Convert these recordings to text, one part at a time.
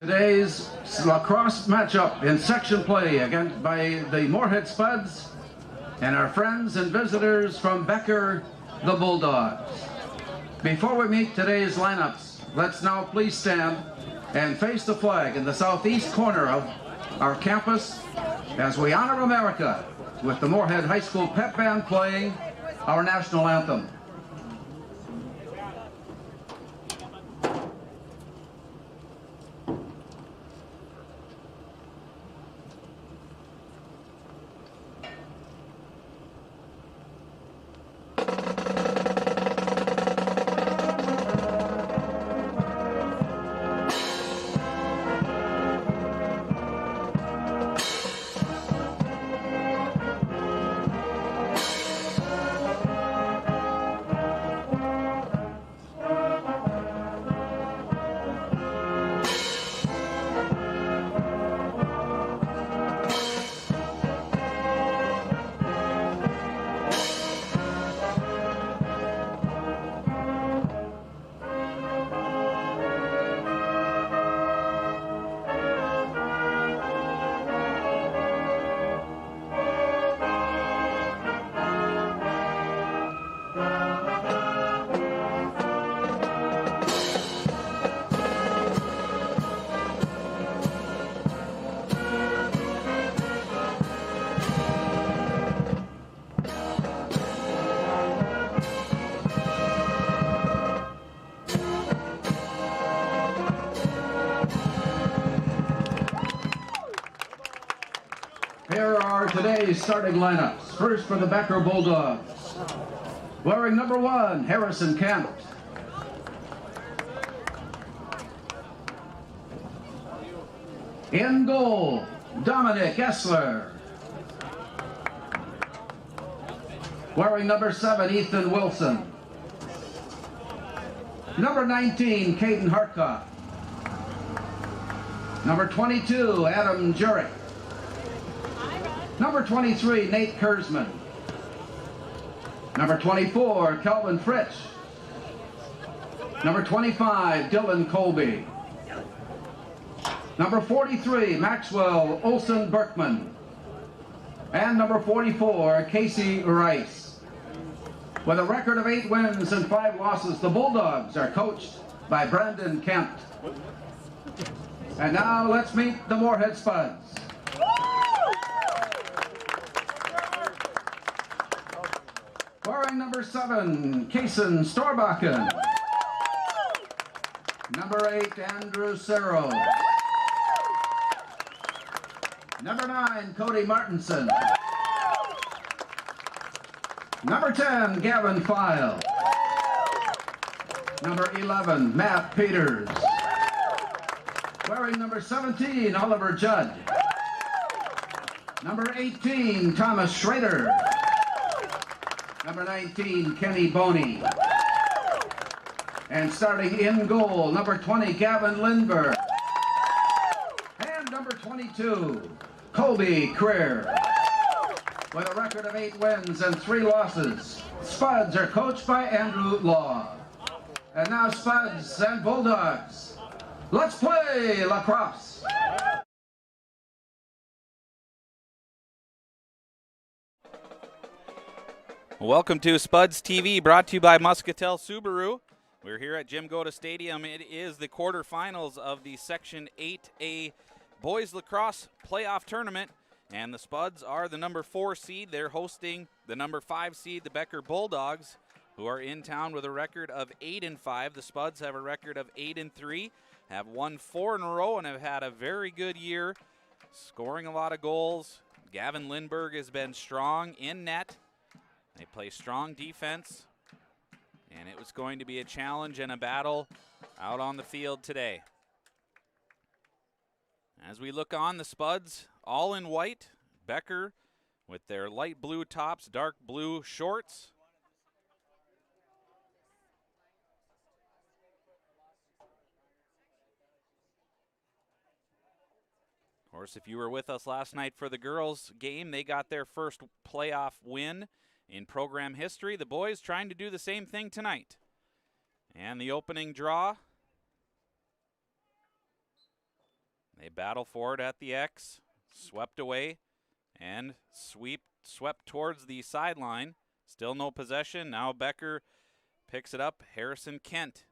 Today's lacrosse matchup in section play against by the Moorhead Spuds and our friends and visitors from Becker, the Bulldogs. Before we meet today's lineups, let's now please stand and face the flag in the southeast corner of our campus as we honor America with the Moorhead High School Pep Band playing our national anthem. Here are today's starting lineups. First for the Becker Bulldogs. Wearing number 1, Harrison Kent. In goal, Dominic Essler. Wearing number 7, Ethan Wilson. Number 19, Caden Hartkoff. Number 22, Adam Jurek. Number 23, Nate Kurzman. Number 24, Kelvin Fritsch. Number 25, Dylan Colby. Number 43, Maxwell Olsen Berkman. And number 44, Casey Rice. With a record of 8 wins and 5 losses, the Bulldogs are coached by Brandon Kent. And now let's meet the Moorhead Spuds. Wearing number 7, Kason Storbakken. Number 8, Andrew Serro. Number 9, Cody Martinson. Number 10, Gavin File. Number 11, Matt Peters. Wearing number 17, Oliver Judd. Number 18, Thomas Schrader. Number 19, Kenny Boney. And starting in goal, number 20, Gavin Lindbergh. And number 22, Colby Creer. With a record of 8 wins and 3 losses, Spuds are coached by Andrew Law. And now Spuds and Bulldogs, let's play lacrosse. Welcome to Spuds TV, brought to you by Muscatel Subaru. We're here at Jim Goda Stadium. It is the quarterfinals of the Section 8A Boys Lacrosse Playoff Tournament, and the Spuds are the number 4 seed. They're hosting the number 5 seed, the Becker Bulldogs, who are in town with a record of 8-5. The Spuds have a record of 8-3, have won 4 in a row, and have had a very good year, scoring a lot of goals. Gavin Lindbergh has been strong in net. They play strong defense, and it was going to be a challenge and a battle out on the field today. As we look on, the Spuds all in white, Becker with their light blue tops, dark blue shorts. Of course, if you were with us last night for the girls' game, they got their first playoff win in program history. The boys trying to do the same thing tonight. And the opening draw They battle for it at the X, swept away, and swept towards the sideline. Still no possession. Now Becker picks it up. Harrison Kent.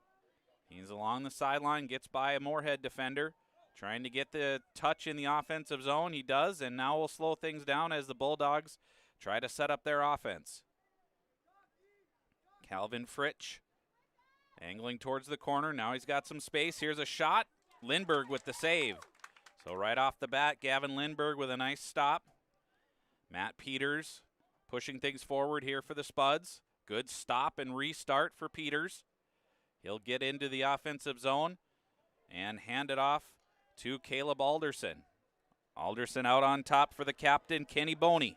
He's along the sideline, gets by a Moorhead defender, trying to get the touch in the offensive zone. He does, and now we'll slow things down as the Bulldogs try to set up their offense. Calvin Fritsch angling towards the corner. Now he's got some space. Here's a shot. Lindberg with the save. So right off the bat, Gavin Lindberg with a nice stop. Matt Peters pushing things forward here for the Spuds. Good stop and restart for Peters. He'll get into the offensive zone and hand it off to Caleb Alderson. Alderson out on top for the captain, Kenny Boney.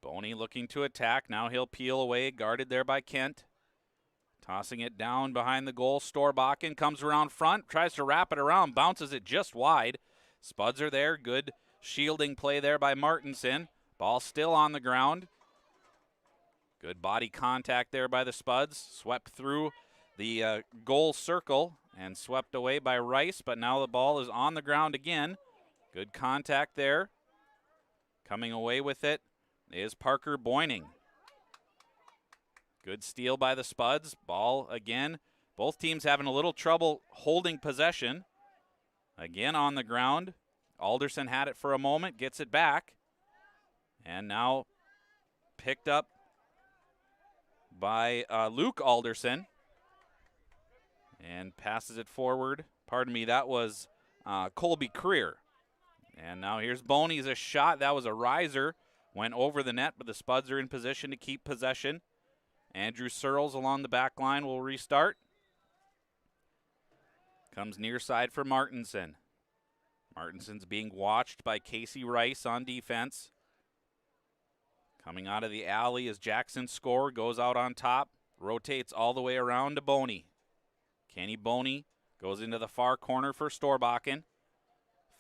Boney looking to attack. Now he'll peel away, guarded there by Kent. Tossing it down behind the goal. Storbakken comes around front, tries to wrap it around, bounces it just wide. Spuds are there. Good shielding play there by Martinson. Ball still on the ground. Good body contact there by the Spuds. Swept through the goal circle and swept away by Rice, but now the ball is on the ground again. Good contact there. Coming away with it is Parker Boyning. Good steal by the Spuds. Ball again. Both teams having a little trouble holding possession. Again on the ground. Alderson had it for a moment, gets it back. And now picked up by Luke Alderson. And passes it forward. Pardon me, that was Colby Creer. And now here's Boney's a shot. That was a riser. Went over the net, but the Spuds are in position to keep possession. Andrew Searles along the back line will restart. Comes near side for Martinson. Martinson's being watched by Casey Rice on defense. Coming out of the alley is Jackson Score, goes out on top, rotates all the way around to Boney. Kenny Boney goes into the far corner for Storbakken.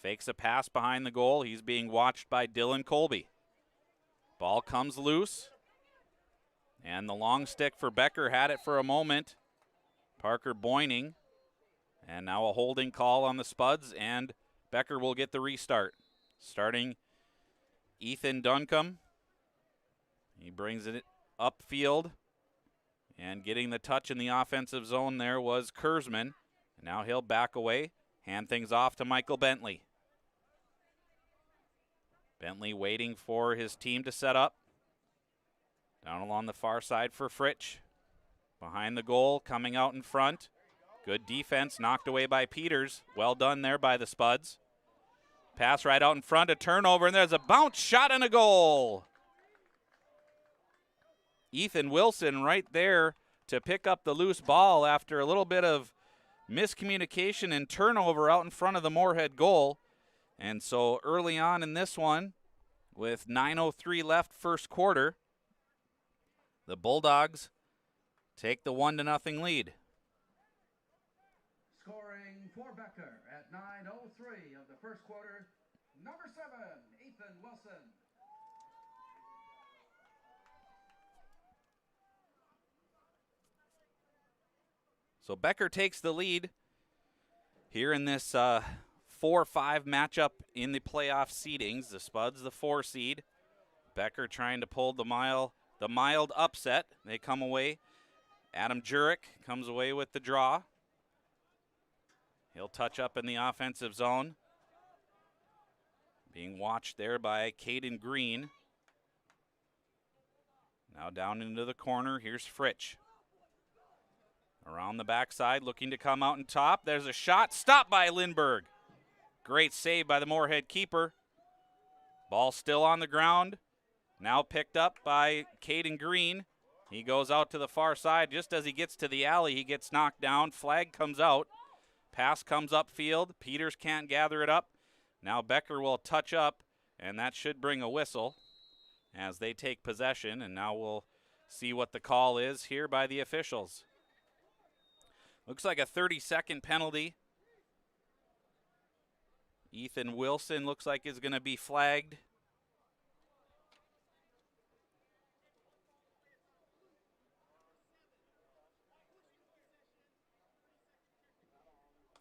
Fakes a pass behind the goal. He's being watched by Dylan Colby. Ball comes loose. And the long stick for Becker had it for a moment. Parker Boyning. And now a holding call on the Spuds, and Becker will get the restart. Starting Ethan Duncombe. He brings it upfield. And getting the touch in the offensive zone there was Kurzman. And now he'll back away, hand things off to Michael Bentley. Bentley waiting for his team to set up. Down along the far side for Fritsch. Behind the goal, coming out in front. Good defense, knocked away by Peters. Well done there by the Spuds. Pass right out in front, a turnover, and there's a bounce shot and a goal. Ethan Wilson right there to pick up the loose ball after a little bit of miscommunication and turnover out in front of the Moorhead goal. And so early on in this one, with 9:03 left first quarter, the Bulldogs take the 1-0 lead. Scoring for Becker at 9:03 of the first quarter, number 7, Ethan Wilson. So Becker takes the lead here in this 4-5 matchup in the playoff seedings. The Spuds, the 4 seed. Becker trying to pull the mild upset. They come away. Adam Jurek comes away with the draw. He'll touch up in the offensive zone. Being watched there by Caden Green. Now down into the corner. Here's Fritsch. Around the backside, looking to come out on top. There's a shot. Stopped by Lindberg. Great save by the Moorhead keeper. Ball still on the ground. Now picked up by Caden Green. He goes out to the far side. Just as he gets to the alley, he gets knocked down. Flag comes out. Pass comes upfield. Peters can't gather it up. Now Becker will touch up, and that should bring a whistle as they take possession. And now we'll see what the call is here by the officials. Looks like a 30-second penalty. Ethan Wilson looks like is going to be flagged.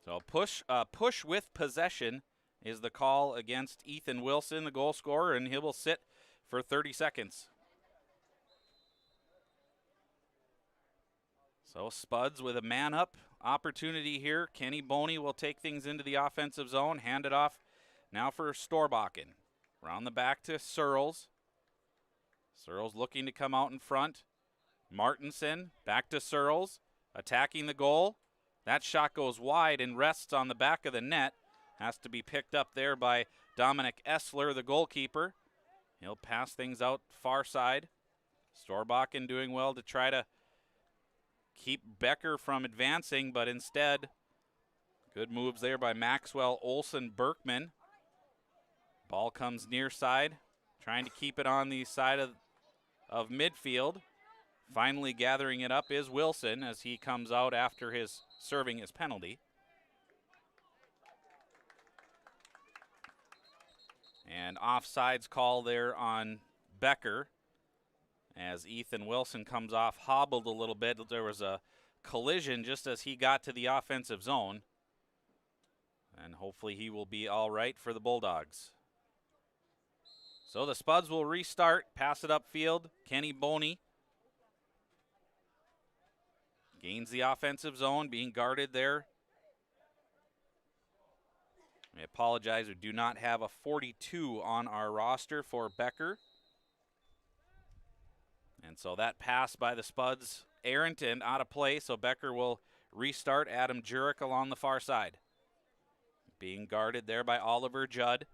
So push with possession is the call against Ethan Wilson, the goal scorer, and he will sit for 30 seconds. So Spuds with a man-up opportunity here. Kenny Boney will take things into the offensive zone, hand it off now for Storbakken. Round the back to Searles. Searles looking to come out in front. Martinson back to Searles, attacking the goal. That shot goes wide and rests on the back of the net. Has to be picked up there by Dominic Essler, the goalkeeper. He'll pass things out far side. Storbakken doing well to try to keep Becker from advancing, but instead, good moves there by Maxwell Olsen Berkman. Ball comes near side, trying to keep it on the side of midfield. Finally gathering it up is Wilson as he comes out after his serving his penalty. And offsides call there on Becker as Ethan Wilson comes off, hobbled a little bit. There was a collision just as he got to the offensive zone. And hopefully he will be all right for the Bulldogs. So the Spuds will restart, pass it upfield. Kenny Boney gains the offensive zone, being guarded there. I apologize, we do not have a 42 on our roster for Becker. And so that pass by the Spuds, errant and out of play, so Becker will restart. Adam Jurek along the far side. Being guarded there by Oliver Judd.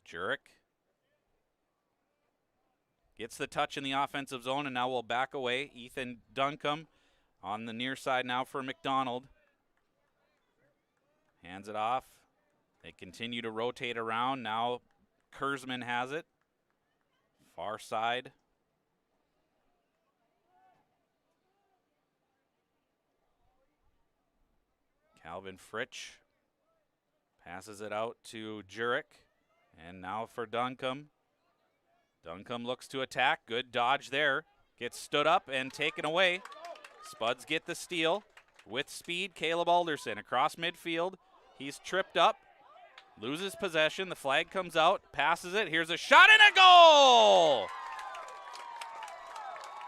Jurek gets the touch in the offensive zone and now will back away. Ethan Duncombe on the near side now for McDonald. Hands it off. They continue to rotate around. Now Kurzman has it. Far side. Calvin Fritsch passes it out to Jurek. And now for Duncombe. Duncombe looks to attack. Good dodge there. Gets stood up and taken away. Spuds get the steal. With speed, Caleb Alderson across midfield. He's tripped up. Loses possession. The flag comes out. Passes it. Here's a shot and a goal!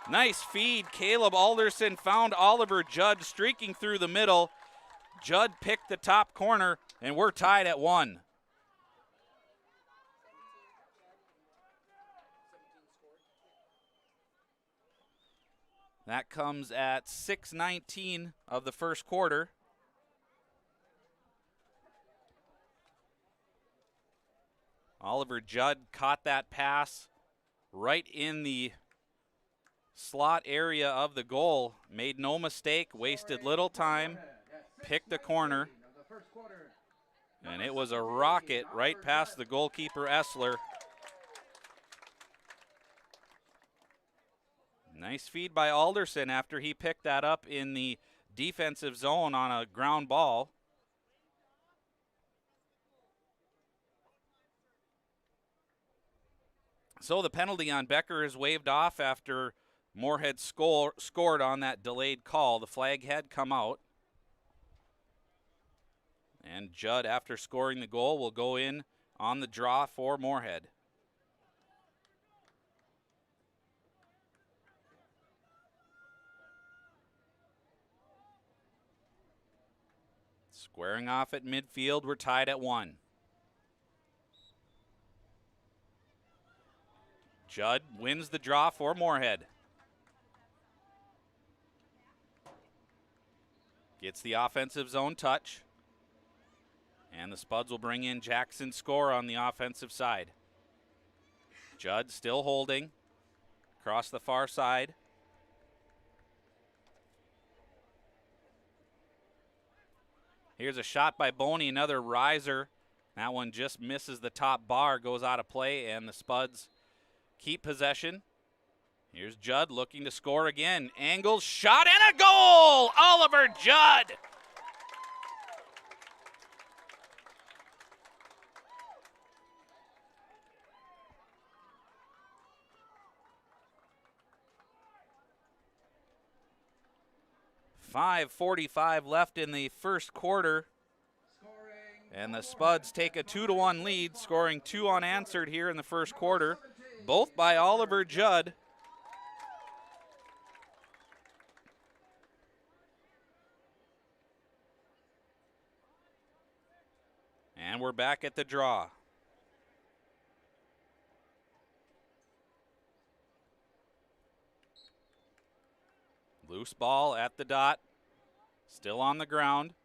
Nice feed. Caleb Alderson found Oliver Judd streaking through the middle. Judd picked the top corner, and we're tied at 1. That comes at 6:19 of the first quarter. Oliver Judd caught that pass right in the slot area of the goal. Made no mistake, wasted little time, picked the corner, and it was a rocket right past the goalkeeper Essler. Nice feed by Alderson after he picked that up in the defensive zone on a ground ball. So the penalty on Becker is waved off after Moorhead scored on that delayed call. The flag had come out. And Judd, after scoring the goal, will go in on the draw for Moorhead. Squaring off at midfield, we're tied at 1. Judd wins the draw for Moorhead. Gets the offensive zone touch. And the Spuds will bring in Jackson Score on the offensive side. Judd still holding across the far side. Here's a shot by Boney, another riser. That one just misses the top bar, goes out of play, and the Spuds keep possession. Here's Judd looking to score again. Angles, shot, and a goal! Oliver Judd! 5:45 left in the first quarter. And the Spuds take a 2-1 lead, scoring 2 unanswered here in the first quarter, both by Oliver Judd. And we're back at the draw. Loose ball at the dot, still on the ground.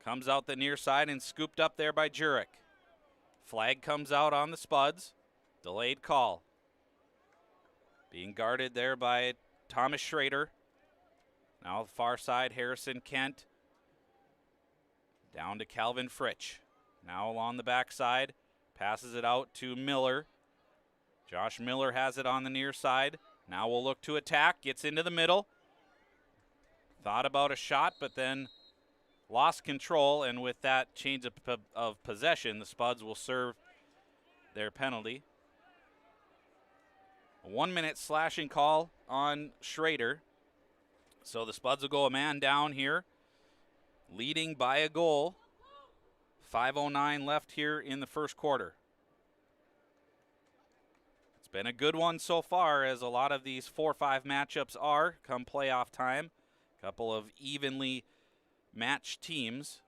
Comes out the near side and scooped up there by Jurek. Flag comes out on the Spuds. Delayed call. Being guarded there by Thomas Schrader. Now the far side, Harrison Kent. Down to Calvin Fritsch. Now along the backside. Passes it out to Miller. Josh Miller has it on the near side. Now we'll look to attack. Gets into the middle. Thought about a shot, but then lost control, and with that change of possession, the Spuds will serve their penalty. A 1-minute slashing call on Schrader. So the Spuds will go a man down here, leading by a goal. 5:09 left here in the first quarter. It's been a good one so far, as a lot of these 4-5 matchups are come playoff time. A couple of evenly matched teams.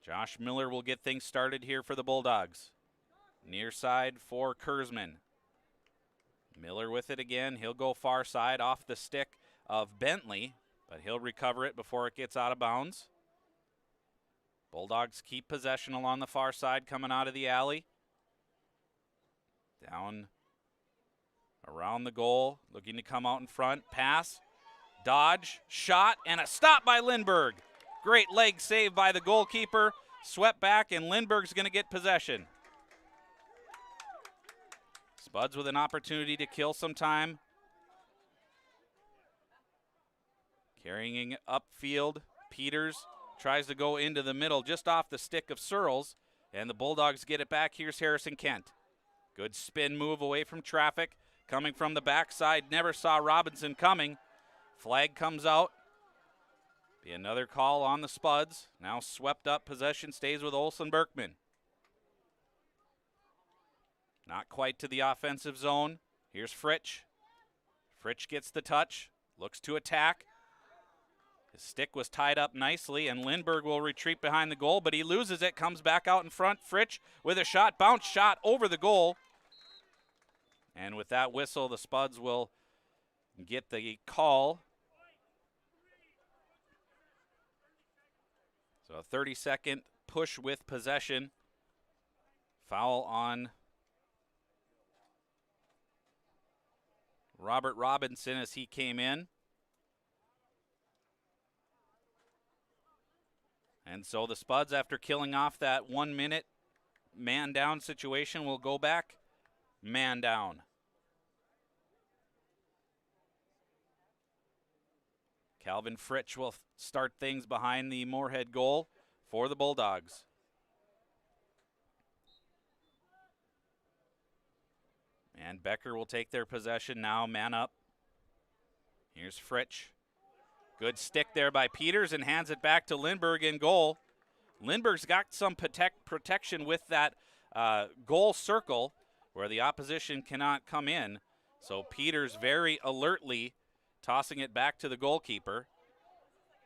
Josh Miller will get things started here for the Bulldogs. Near side for Kurzman. Miller with it again. He'll go far side off the stick of Bentley, but he'll recover it before it gets out of bounds. Bulldogs keep possession along the far side coming out of the alley. Down around the goal, looking to come out in front. Pass, dodge, shot, and a stop by Lindberg. Great leg save by the goalkeeper. Swept back, and Lindberg's going to get possession. Spuds with an opportunity to kill some time. Carrying upfield, Peters tries to go into the middle just off the stick of Searles, and the Bulldogs get it back. Here's Harrison Kent. Good spin move away from traffic. Coming from the backside, never saw Robinson coming. Flag comes out. Be another call on the Spuds. Now swept up, possession stays with Olsen Berkman. Not quite to the offensive zone. Here's Fritsch. Fritsch gets the touch, looks to attack. His stick was tied up nicely, and Lindberg will retreat behind the goal, but he loses it, comes back out in front. Fritsch with a shot, bounce shot over the goal. And with that whistle, the Spuds will get the call. So a 30-second push with possession. Foul on Robert Robinson as he came in. And so the Spuds, after killing off that 1-minute man-down situation, will go back man down. Calvin Fritsch will start things behind the Moorhead goal for the Bulldogs. And Becker will take their possession now, man up. Here's Fritsch. Good stick there by Peters, and hands it back to Lindberg in goal. Lindberg's got some protection with that goal circle where the opposition cannot come in. So Peters very alertly tossing it back to the goalkeeper.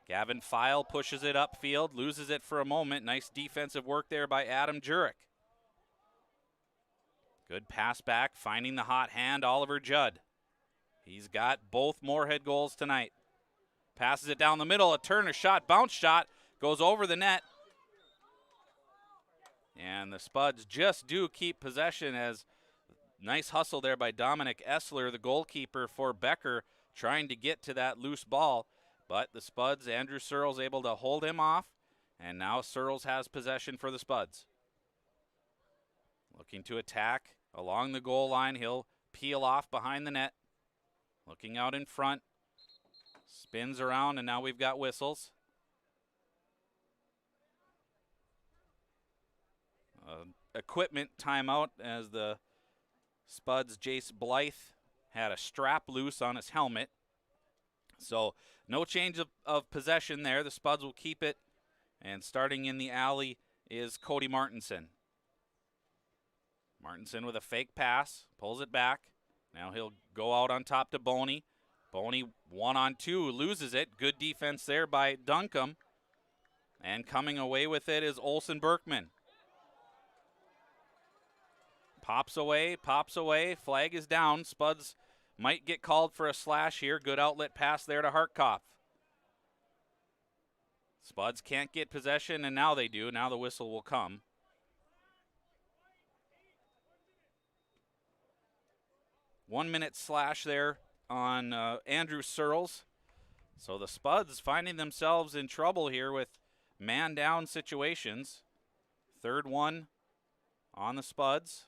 Gavin File pushes it upfield, loses it for a moment. Nice defensive work there by Adam Jurek. Good pass back, finding the hot hand, Oliver Judd. He's got both Moorhead goals tonight. Passes it down the middle, a turn, a shot, bounce shot, goes over the net. And the Spuds just do keep possession, as nice hustle there by Dominic Essler, the goalkeeper for Becker, trying to get to that loose ball. But the Spuds, Andrew Searles able to hold him off, and now Searles has possession for the Spuds. Looking to attack along the goal line. He'll peel off behind the net. Looking out in front. Spins around, and now we've got whistles. Equipment timeout, as the Spuds' Jace Blythe had a strap loose on his helmet. So no change of possession there. The Spuds will keep it. And starting in the alley is Cody Martinson. Martinson with a fake pass, pulls it back. Now he'll go out on top to Boney. Boney 1-on-2, loses it. Good defense there by Duncombe. And coming away with it is Olsen Berkman. Pops away, flag is down. Spuds might get called for a slash here. Good outlet pass there to Hartkopf. Spuds can't get possession, and now they do. Now the whistle will come. One-minute slash there on Andrew Searles. So the Spuds finding themselves in trouble here with man-down situations. Third one on the Spuds.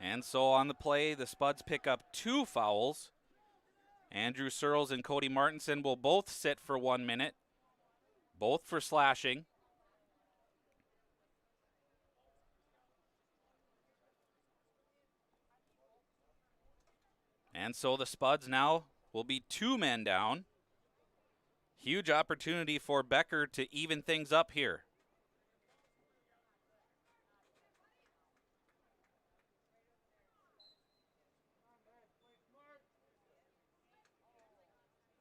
And so on the play, the Spuds pick up 2 fouls. Andrew Searles and Cody Martinson will both sit for 1 minute, both for slashing. And so the Spuds now will be 2 men down. Huge opportunity for Becker to even things up here.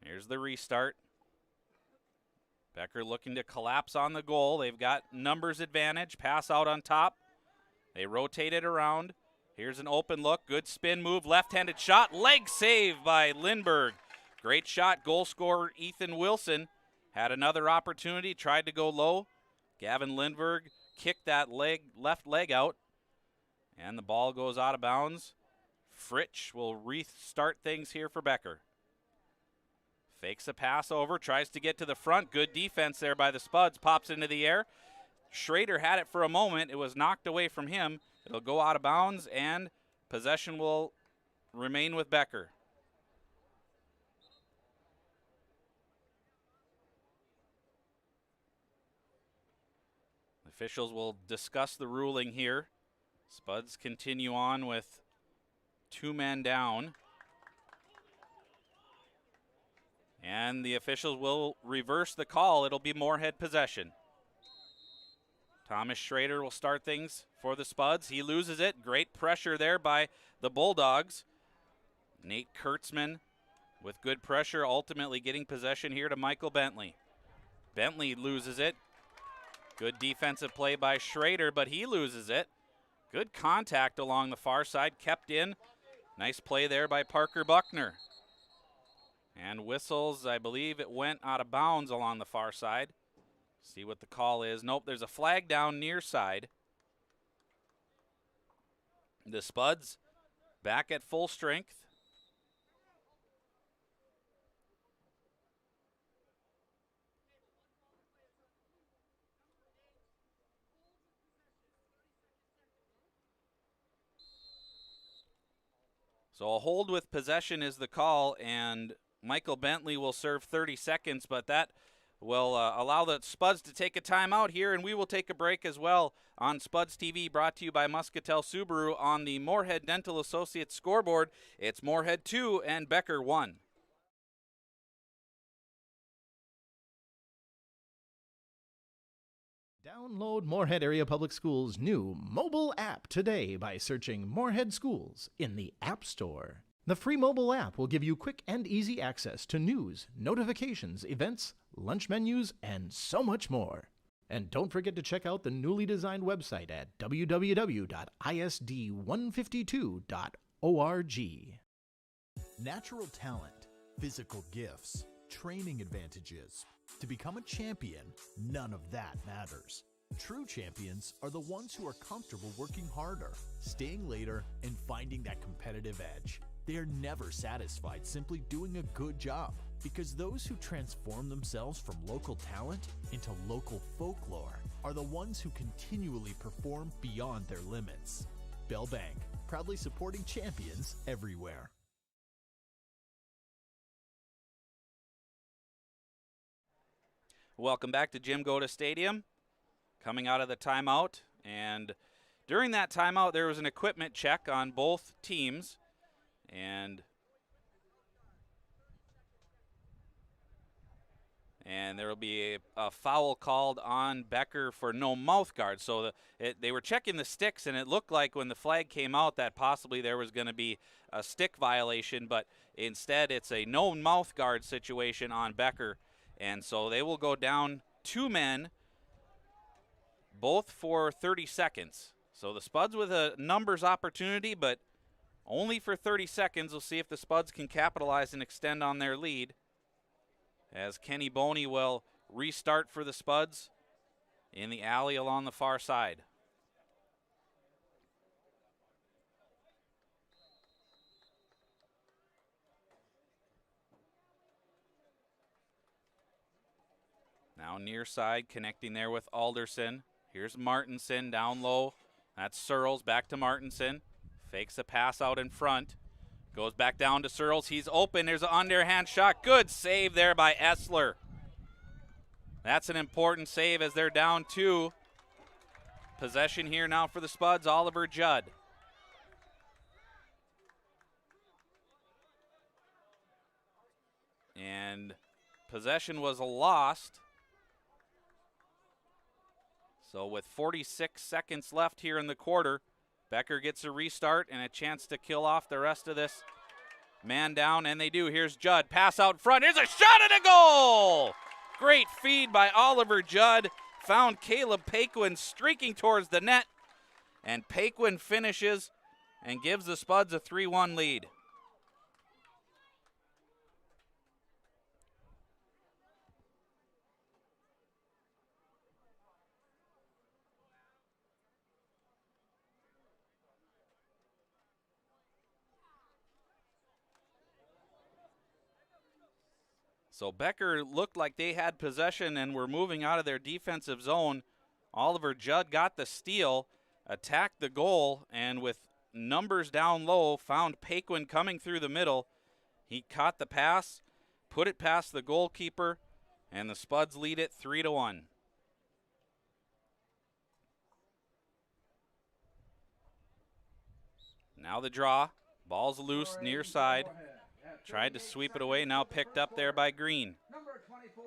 Here's the restart. Becker looking to collapse on the goal. They've got numbers advantage. Pass out on top. They rotate it around. Here's an open look. Good spin move. Left-handed shot. Leg save by Lindberg. Great shot. Goal scorer Ethan Wilson had another opportunity. Tried to go low. Gavin Lindberg kicked that left leg out. And the ball goes out of bounds. Fritsch will restart things here for Becker. Fakes a pass over, tries to get to the front. Good defense there by the Spuds. Pops into the air. Schrader had it for a moment. It was knocked away from him. It'll go out of bounds, and possession will remain with Becker. Officials will discuss the ruling here. Spuds continue on with 2 men down. And the officials will reverse the call. It'll be Moorhead possession. Thomas Schrader will start things for the Spuds. He loses it. Great pressure there by the Bulldogs. Nate Kurtzman with good pressure, ultimately getting possession here to Michael Bentley. Bentley loses it. Good defensive play by Schrader, but he loses it. Good contact along the far side, kept in. Nice play there by Parker Buckner. And whistles, I believe it went out of bounds along the far side. See what the call is. Nope, there's a flag down near side. The Spuds back at full strength. So a hold with possession is the call, and Michael Bentley will serve 30 seconds, but that will allow the Spuds to take a timeout here, and we will take a break as well on Spuds TV, brought to you by Muscatel Subaru on the Moorhead Dental Associates scoreboard. It's Moorhead 2 and Becker 1. Download Moorhead Area Public Schools' new mobile app today by searching Moorhead Schools in the App Store. The free mobile app will give you quick and easy access to news, notifications, events, lunch menus, and so much more. And don't forget to check out the newly designed website at www.isd152.org. Natural talent, physical gifts, training advantages. To become a champion, none of that matters. True champions are the ones who are comfortable working harder, staying later, and finding that competitive edge. They are never satisfied simply doing a good job. Because those who transform themselves from local talent into local folklore are the ones who continually perform beyond their limits. Bell Bank, proudly supporting champions everywhere. Welcome back to Jim Goda Stadium. Coming out of the timeout, and during that timeout there was an equipment check on both teams, and there will be a foul called on Becker for no mouth guard. So they were checking the sticks, and it looked like when the flag came out that possibly there was going to be a stick violation, but instead it's a no mouth guard situation on Becker. And so they will go down 2 men, both for 30 seconds. So the Spuds with a numbers opportunity, but only for 30 seconds. We'll see if the Spuds can capitalize and extend on their lead, as Kenny Boney will restart for the Spuds in the alley along the far side. Now near side, connecting there with Alderson. Here's Martinson down low. That's Searles, back to Martinson. Fakes a pass out in front. Goes back down to Searles. He's open. There's an underhand shot. Good save there by Essler. That's an important save as they're down 2. Possession here now for the Spuds, Oliver Judd. And possession was lost. So with 46 seconds left here in the quarter, Becker gets a restart and a chance to kill off the rest of this man down, and they do. Here's Judd. Pass out front. Here's a shot and a goal! Great feed by Oliver Judd. Found Caleb Paquin streaking towards the net, and Paquin finishes and gives the Spuds a 3-1 lead. So Becker looked like they had possession and were moving out of their defensive zone. Oliver Judd got the steal, attacked the goal, and with numbers down low, found Paquin coming through the middle. He caught the pass, put it past the goalkeeper, and the Spuds lead it 3-1. Now the draw. Ball's loose near side. Tried to sweep it away, now picked up there by Green. Number 24,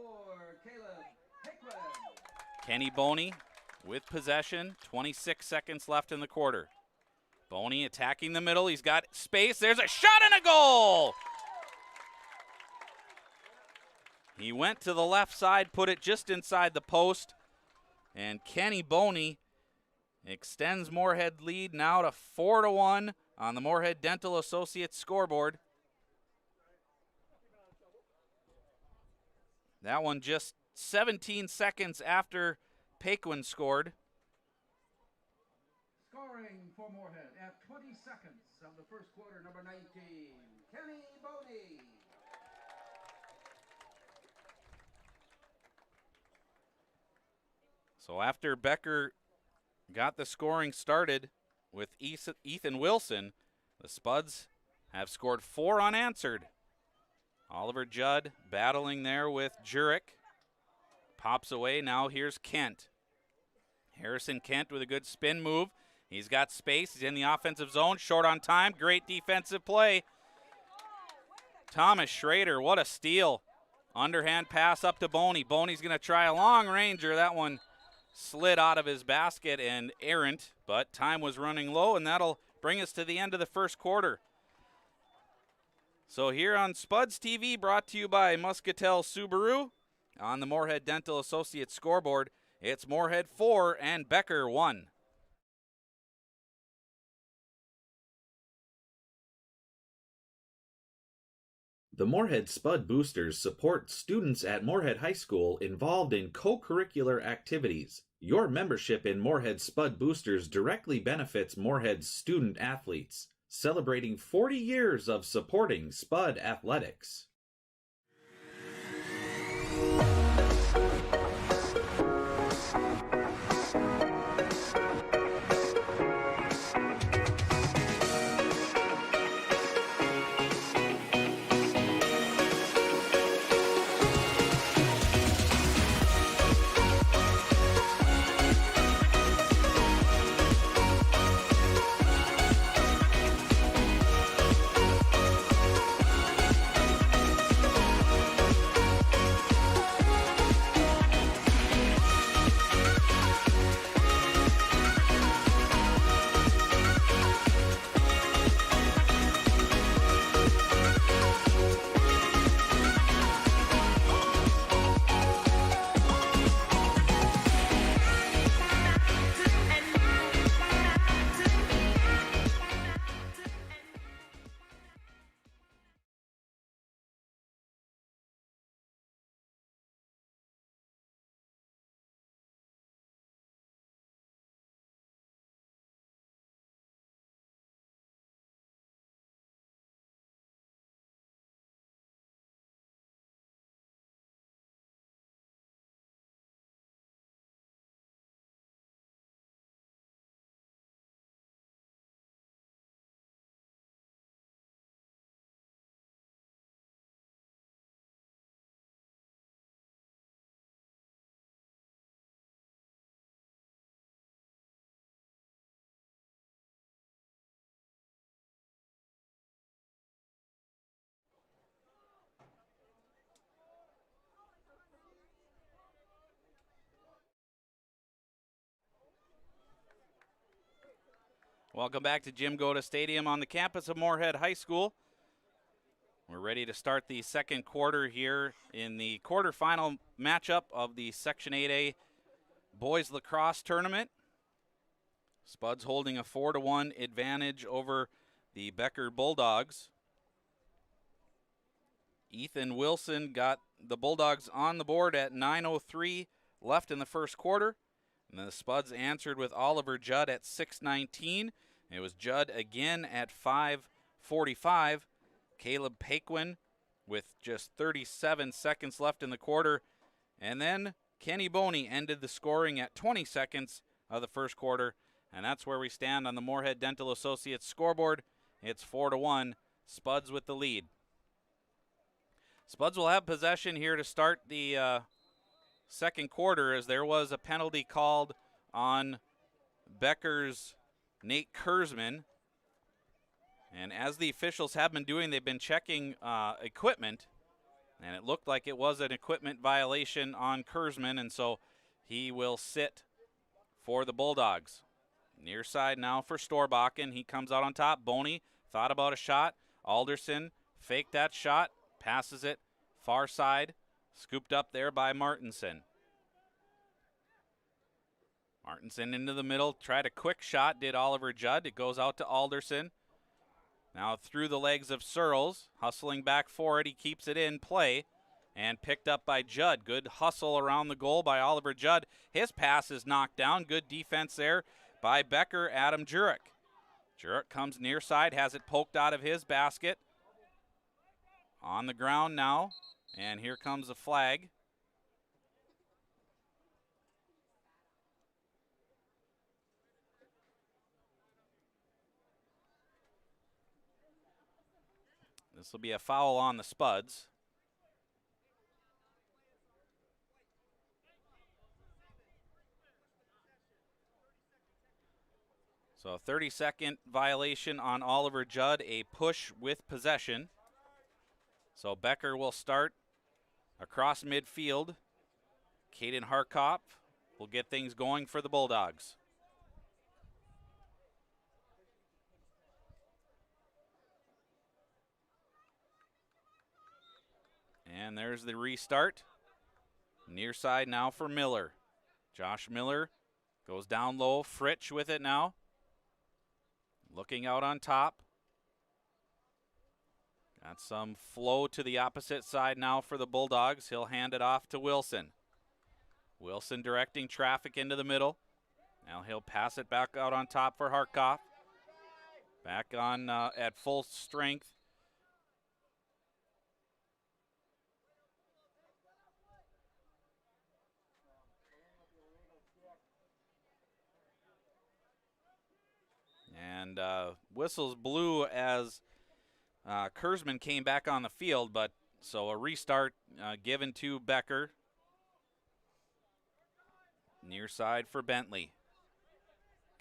Caleb Paquin. Kenny Boney with possession, 26 seconds left in the quarter. Boney attacking the middle, he's got space, there's a shot and a goal! He went to the left side, put it just inside the post, and Kenny Boney extends Moorhead lead now to 4-1 on the Moorhead Dental Associates scoreboard. That one just 17 seconds after Paquin scored. Scoring for Moorhead at 20 seconds of the first quarter, number 19, Kenny Boney. So after Becker got the scoring started with Ethan Wilson, the Spuds have scored 4 unanswered. Oliver Judd battling there with Jurek. Pops away, now here's Kent. Harrison Kent with a good spin move. He's got space, he's in the offensive zone, short on time, great defensive play. Thomas Schrader, what a steal. Underhand pass up to Boney. Boney's gonna try a long ranger. That one slid out of his basket and errant, but time was running low, and that'll bring us to the end of the first quarter. So here on Spuds TV, brought to you by Muscatel Subaru, on the Moorhead Dental Associates scoreboard, it's Moorhead 4 and Becker 1. The Moorhead Spud Boosters support students at Moorhead High School involved in co-curricular activities. Your membership in Moorhead Spud Boosters directly benefits Moorhead's student athletes, celebrating 40 years of supporting Spud athletics. Welcome back to Jim Goda Stadium on the campus of Moorhead High School. We're ready to start the second quarter here in the quarterfinal matchup of the Section 8A Boys Lacrosse Tournament. Spuds holding a 4-1 advantage over the Becker Bulldogs. Ethan Wilson got the Bulldogs on the board at 9:03 left in the first quarter. And then the Spuds answered with Oliver Judd at 6:19. It was Judd again at 5:45. Caleb Paquin with just 37 seconds left in the quarter. And then Kenny Boney ended the scoring at 20 seconds of the first quarter. And that's where we stand on the Moorhead Dental Associates scoreboard. It's 4-1, Spuds with the lead. Spuds will have possession here to start the second quarter, as there was a penalty called on Becker's Nate Kurzman. And as the officials have been doing, they've been checking equipment, and it looked like it was an equipment violation on Kurzman, and so he will sit for the Bulldogs. Near side now for Storbakken. He comes out on top. Boney thought about a shot. Alderson faked that shot, passes it far side, scooped up there by Martinson. Martinson into the middle, tried a quick shot, did Oliver Judd. It goes out to Alderson. Now through the legs of Searles, hustling back for it. He keeps it in play and picked up by Judd. Good hustle around the goal by Oliver Judd. His pass is knocked down. Good defense there by Becker, Adam Jurek. Jurek comes near side, has it poked out of his basket. On the ground now, and here comes the flag. This will be a foul on the Spuds. So a 30-second violation on Oliver Judd, a push with possession. So Becker will start across midfield. Caden Harkop will get things going for the Bulldogs. And there's the restart. Near side now for Miller. Josh Miller goes down low. Fritsch with it now. Looking out on top. Got some flow to the opposite side now for the Bulldogs. He'll hand it off to Wilson. Wilson directing traffic into the middle. Now he'll pass it back out on top for Harkop. Back on at full strength. And whistles blew as Kurzman came back on the field, but so a restart given to Becker. Near side for Bentley.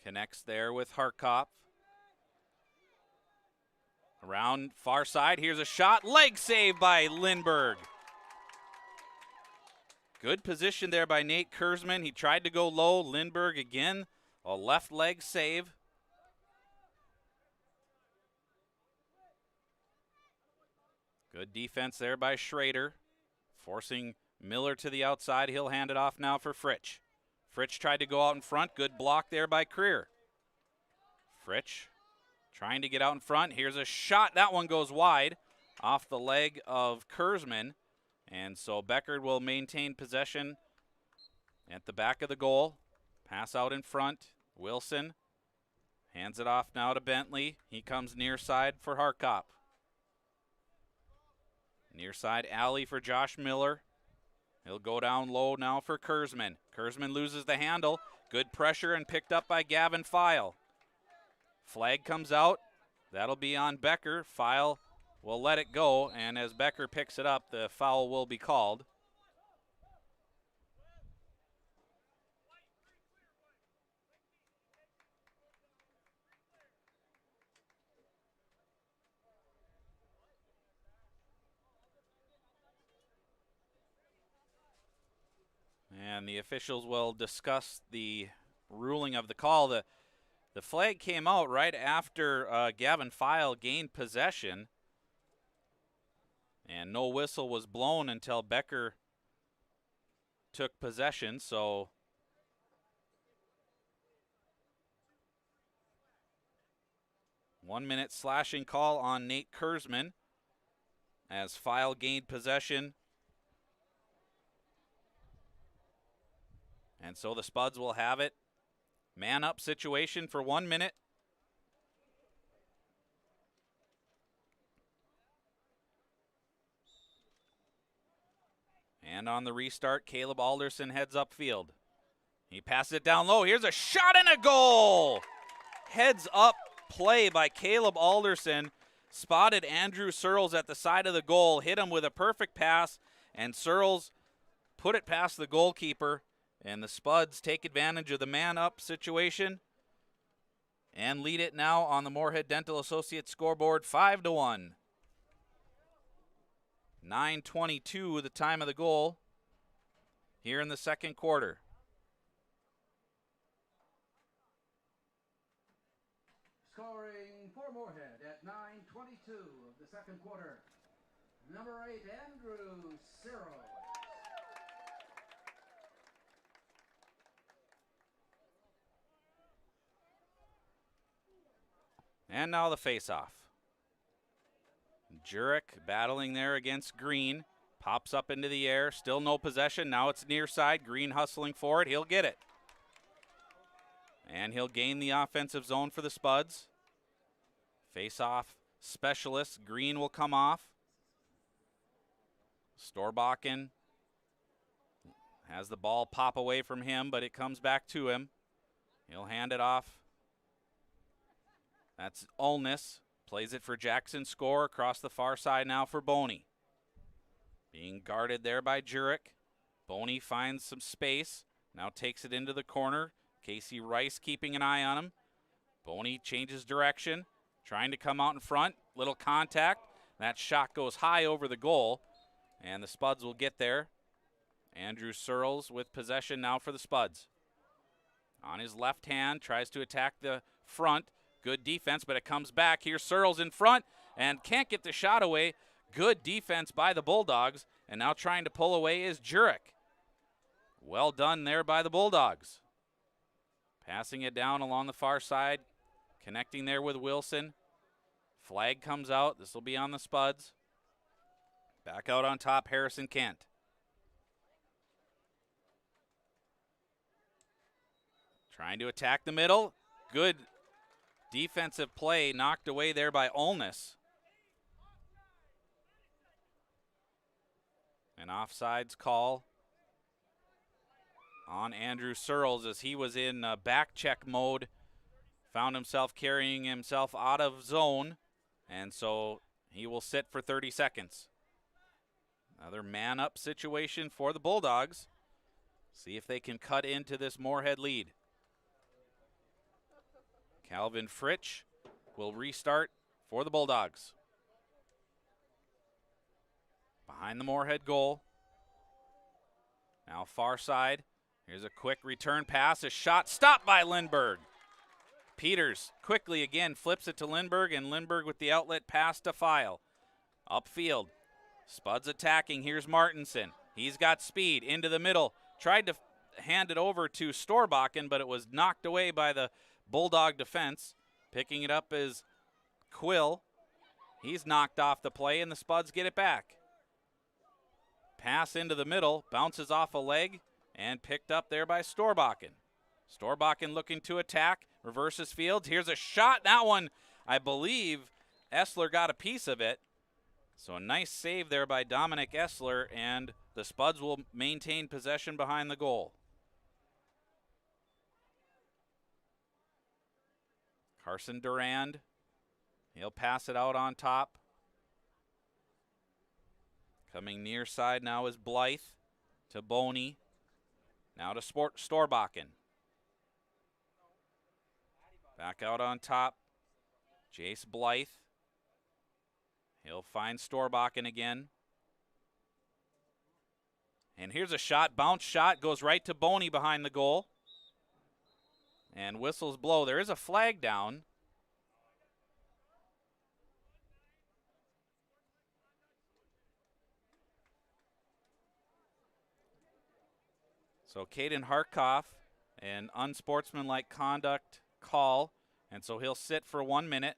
Connects there with Harkop. Around far side, here's a shot. Leg save by Lindberg. Good position there by Nate Kurzman. He tried to go low. Lindberg again, a left leg save. Good defense there by Schrader, forcing Miller to the outside. He'll hand it off now for Fritsch. Fritsch tried to go out in front. Good block there by Creer. Fritsch trying to get out in front. Here's a shot. That one goes wide off the leg of Kurzman. And so Becker will maintain possession at the back of the goal. Pass out in front. Wilson hands it off now to Bentley. He comes near side for Harkop. Near side alley for Josh Miller. He'll go down low now for Kurzman. Kurzman loses the handle. Good pressure and picked up by Gavin File. Flag comes out. That'll be on Becker. File will let it go, and as Becker picks it up, the foul will be called. And the officials will discuss the ruling of the call. The The flag came out right after Gavin File gained possession. And no whistle was blown until Becker took possession, so 1 minute slashing call on Nate Kurzman as File gained possession. And so the Spuds will have it. Man up situation for 1 minute. And on the restart, Caleb Alderson heads upfield. He passes it down low. Here's a shot and a goal. Heads up play by Caleb Alderson. Spotted Andrew Searles at the side of the goal. Hit him with a perfect pass. And Searles put it past the goalkeeper. And the Spuds take advantage of the man-up situation and lead it now on the Moorhead Dental Associates scoreboard 5-1. 9:22 the time of the goal here in the second quarter. Scoring for Moorhead at 9:22 of the second quarter, number 8, Andrew Searles. And now the face-off. Jurek battling there against Green. Pops up into the air. Still no possession. Now it's near side. Green hustling for it. He'll get it. And he'll gain the offensive zone for the Spuds. Face-off specialist. Green will come off. Storbakken has the ball pop away from him, but it comes back to him. He'll hand it off. That's Ulness. Plays it for Jackson. Score across the far side now for Boney. Being guarded there by Jurek. Boney finds some space. Now takes it into the corner. Casey Rice keeping an eye on him. Boney changes direction. Trying to come out in front. Little contact. That shot goes high over the goal. And the Spuds will get there. Andrew Searles with possession now for the Spuds. On his left hand. Tries to attack the front. Good defense, but it comes back. Here's Searles in front and can't get the shot away. Good defense by the Bulldogs. And now trying to pull away is Jurek. Well done there by the Bulldogs. Passing it down along the far side. Connecting there with Wilson. Flag comes out. This will be on the Spuds. Back out on top, Harrison Kent. Trying to attack the middle. Good defensive play knocked away there by Ulness. An offsides call on Andrew Searles as he was in back check mode. Found himself carrying himself out of zone, and so he will sit for 30 seconds. Another man-up situation for the Bulldogs. See if they can cut into this Moorhead lead. Calvin Fritsch will restart for the Bulldogs. Behind the Moorhead goal. Now far side. Here's a quick return pass. A shot stopped by Lindberg. Peters quickly again flips it to Lindberg, and Lindberg with the outlet pass to File. Upfield. Spuds attacking. Here's Martinson. He's got speed into the middle. Tried to hand it over to Storbakken, but it was knocked away by the Bulldog defense. Picking it up is Quill. He's knocked off the play, and the Spuds get it back. Pass into the middle, bounces off a leg, and picked up there by Storbakken. Storbakken looking to attack, reverses Fields. Here's a shot. That one, I believe, Essler got a piece of it. So a nice save there by Dominic Essler, and the Spuds will maintain possession behind the goal. Carson Durand, he'll pass it out on top. Coming near side now is Blythe to Boney. Now to Storbakken. Back out on top, Jace Blythe. He'll find Storbakken again. And here's a shot, bounce shot, goes right to Boney behind the goal. And whistles blow. There is a flag down. So Caden Harkoff, an unsportsmanlike conduct call, and so he'll sit for 1 minute.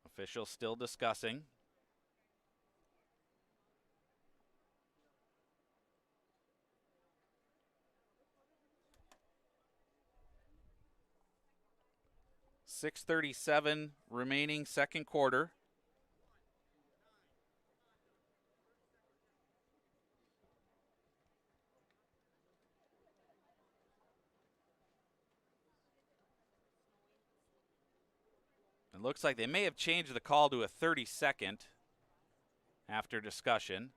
Officials still discussing. .637 remaining second quarter. It looks like they may have changed the call to a 30-second after discussion.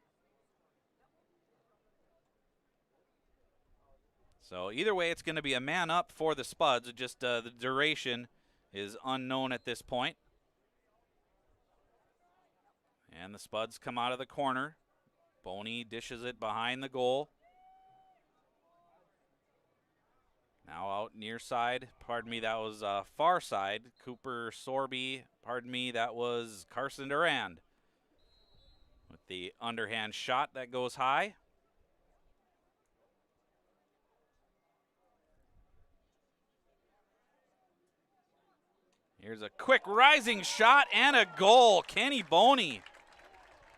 So either way, it's going to be a man up for the Spuds. Just the duration is unknown at this point. And the Spuds come out of the corner. Boney dishes it behind the goal. Now out near side, pardon me, that was far side. Cooper Sorby, pardon me, that was Carson Durand. With the underhand shot that goes high. Here's a quick rising shot and a goal. Kenny Boney.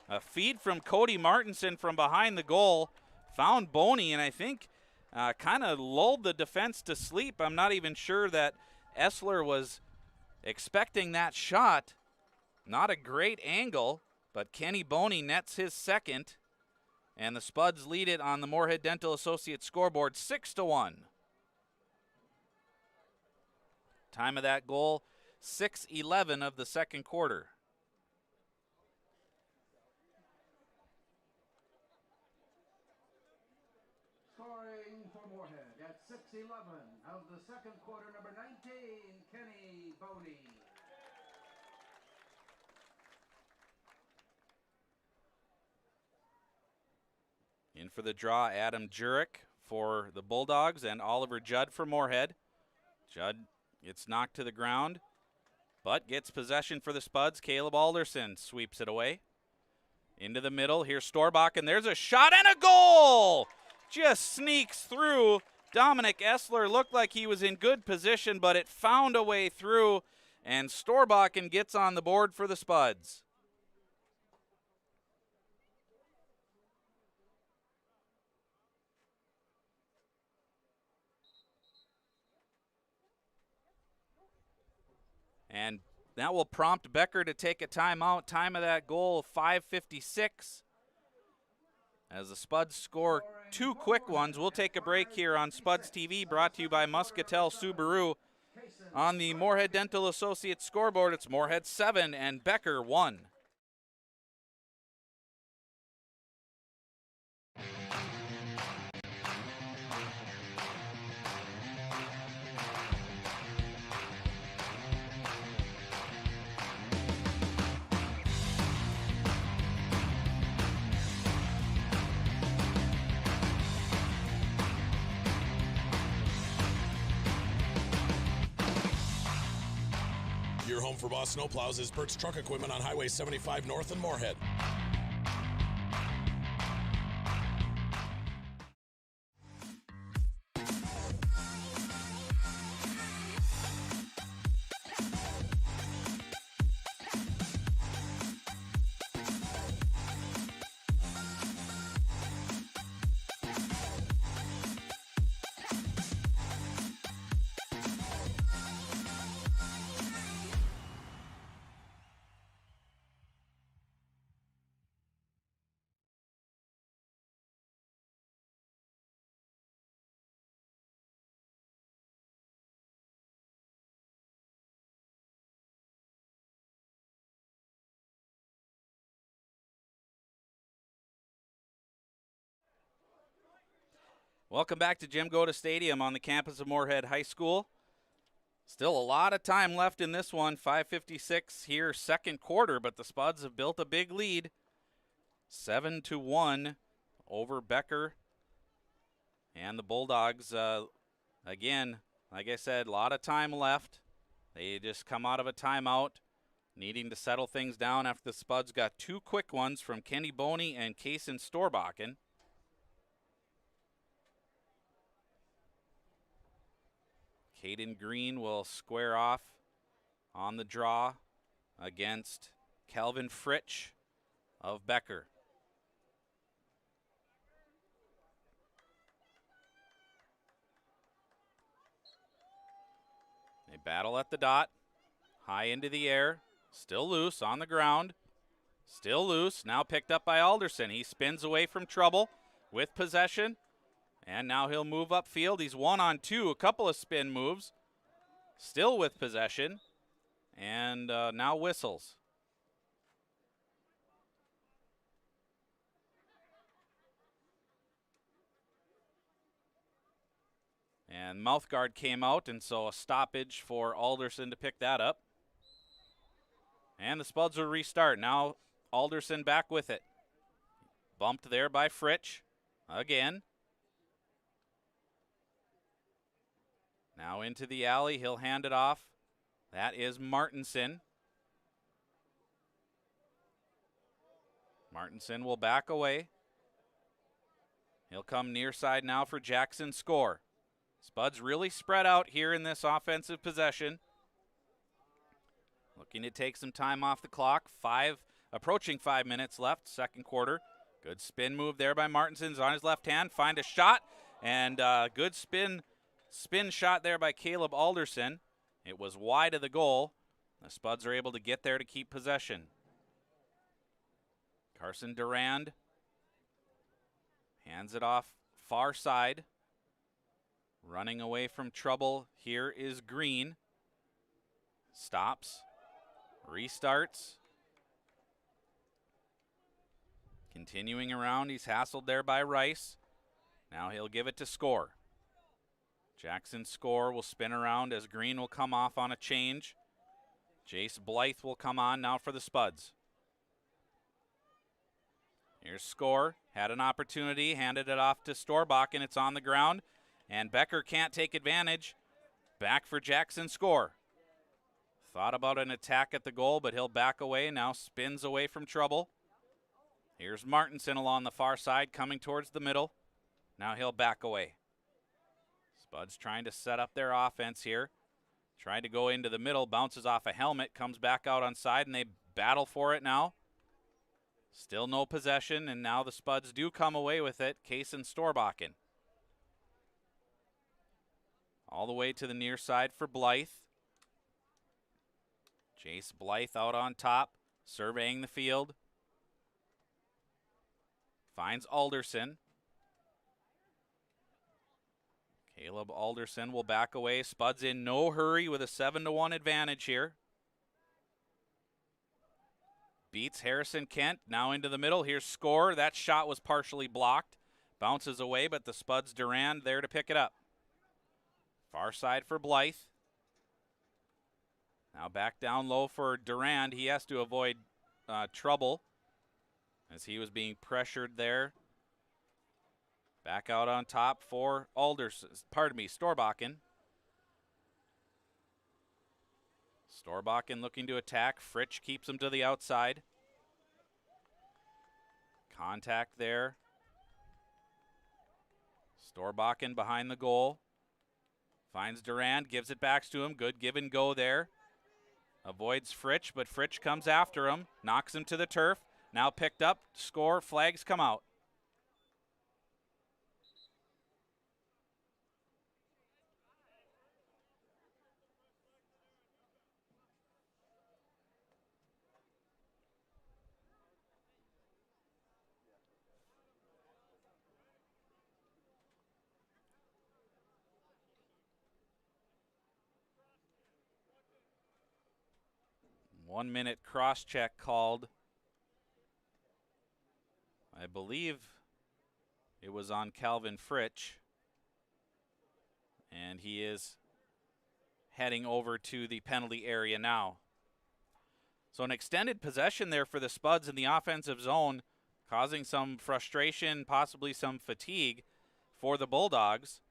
A feed from Cody Martinson from behind the goal. Found Boney, and I think kind of lulled the defense to sleep. I'm not even sure that Essler was expecting that shot. Not a great angle, but Kenny Boney nets his second, and the Spuds lead it on the Moorhead Dental Associates scoreboard 6-1. Time of that goal, 6:11 of the second quarter. Scoring for Moorhead at 6:11 of the second quarter, number 19, Kenny Boney. In for the draw, Adam Jurek for the Bulldogs and Oliver Judd for Moorhead. Judd gets knocked to the ground, but gets possession for the Spuds. Caleb Alderson sweeps it away. Into the middle, here's Storbach, and there's a shot and a goal! Just sneaks through. Dominic Essler looked like he was in good position, but it found a way through, and Storbach gets on the board for the Spuds. And that will prompt Becker to take a timeout. Time of that goal, 5:56. As the Spuds score two quick ones, we'll take a break here on Spuds TV, brought to you by Muscatel Subaru. On the Moorhead Dental Associates scoreboard, it's Moorhead 7 and Becker 1. Your home for Boss Snowplows is Burt's Truck Equipment on Highway 75 North in Moorhead. Welcome back to Jim Goda Stadium on the campus of Moorhead High School. Still a lot of time left in this one. 5:56 here, second quarter, but the Spuds have built a big lead. 7-1 over Becker. And the Bulldogs, again, like I said, a lot of time left. They just come out of a timeout, needing to settle things down after the Spuds got two quick ones from Kenny Boney and Kaysen Storbakken. Caden Green will square off on the draw against Calvin Fritsch of Becker. They battle at the dot, high into the air, still loose on the ground, still loose, now picked up by Alderson. He spins away from trouble with possession. And now he'll move upfield. He's 1-on-2, a couple of spin moves. Still with possession. And now whistles. And mouth guard came out, and so a stoppage for Alderson to pick that up. And the Spuds will restart. Now Alderson back with it. Bumped there by Fritsch again. Now into the alley, he'll hand it off. That is Martinson. Martinson will back away. He'll come near side now for Jackson Score. Spuds really spread out here in this offensive possession. Looking to take some time off the clock. Approaching 5 minutes left, second quarter. Good spin move there by Martinson's on his left hand. Find a shot, and good spin shot there by Caleb Alderson. It was wide of the goal. The Spuds are able to get there to keep possession. Carson Durand hands it off far side. Running away from trouble here is Green. Stops. Restarts. Continuing around, he's hassled there by Rice. Now he'll give it to Score. Jackson Score will spin around as Green will come off on a change. Jace Blythe will come on now for the Spuds. Here's Score. Had an opportunity, handed it off to Storbakken. It's on the ground, and Becker can't take advantage. Back for Jackson Score. Thought about an attack at the goal, but he'll back away. Now spins away from trouble. Here's Martinson along the far side, coming towards the middle. Now he'll back away. Spuds trying to set up their offense here. Trying to go into the middle, bounces off a helmet, comes back out on side, and they battle for it now. Still no possession, and now the Spuds do come away with it. Kaysen Storbakken. All the way to the near side for Blythe. Jace Blythe out on top, surveying the field. Finds Alderson. Caleb Alderson will back away. Spuds in no hurry with a 7-1 advantage here. Beats Harrison Kent. Now into the middle. Here's Score. That shot was partially blocked. Bounces away, but the Spuds Durand there to pick it up. Far side for Blythe. Now back down low for Durand. He has to avoid trouble as he was being pressured there. Back out on top for Storbakken. Storbakken looking to attack. Fritsch keeps him to the outside. Contact there. Storbakken behind the goal. Finds Durand, gives it back to him. Good give and go there. Avoids Fritsch, but Fritsch comes after him. Knocks him to the turf. Now picked up. Score. Flags come out. One-minute cross-check called. I believe it was on Calvin Fritsch. And he is heading over to the penalty area now. So an extended possession there for the Spuds in the offensive zone, causing some frustration, possibly some fatigue for the Bulldogs.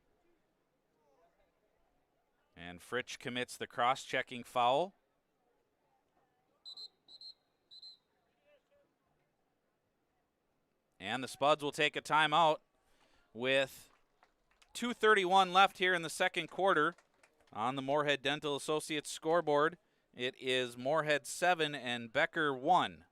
And Fritsch commits the cross-checking foul. And the Spuds will take a timeout with 2:31 left here in the second quarter. On the Moorhead Dental Associates scoreboard, it is Moorhead 7 and Becker 1.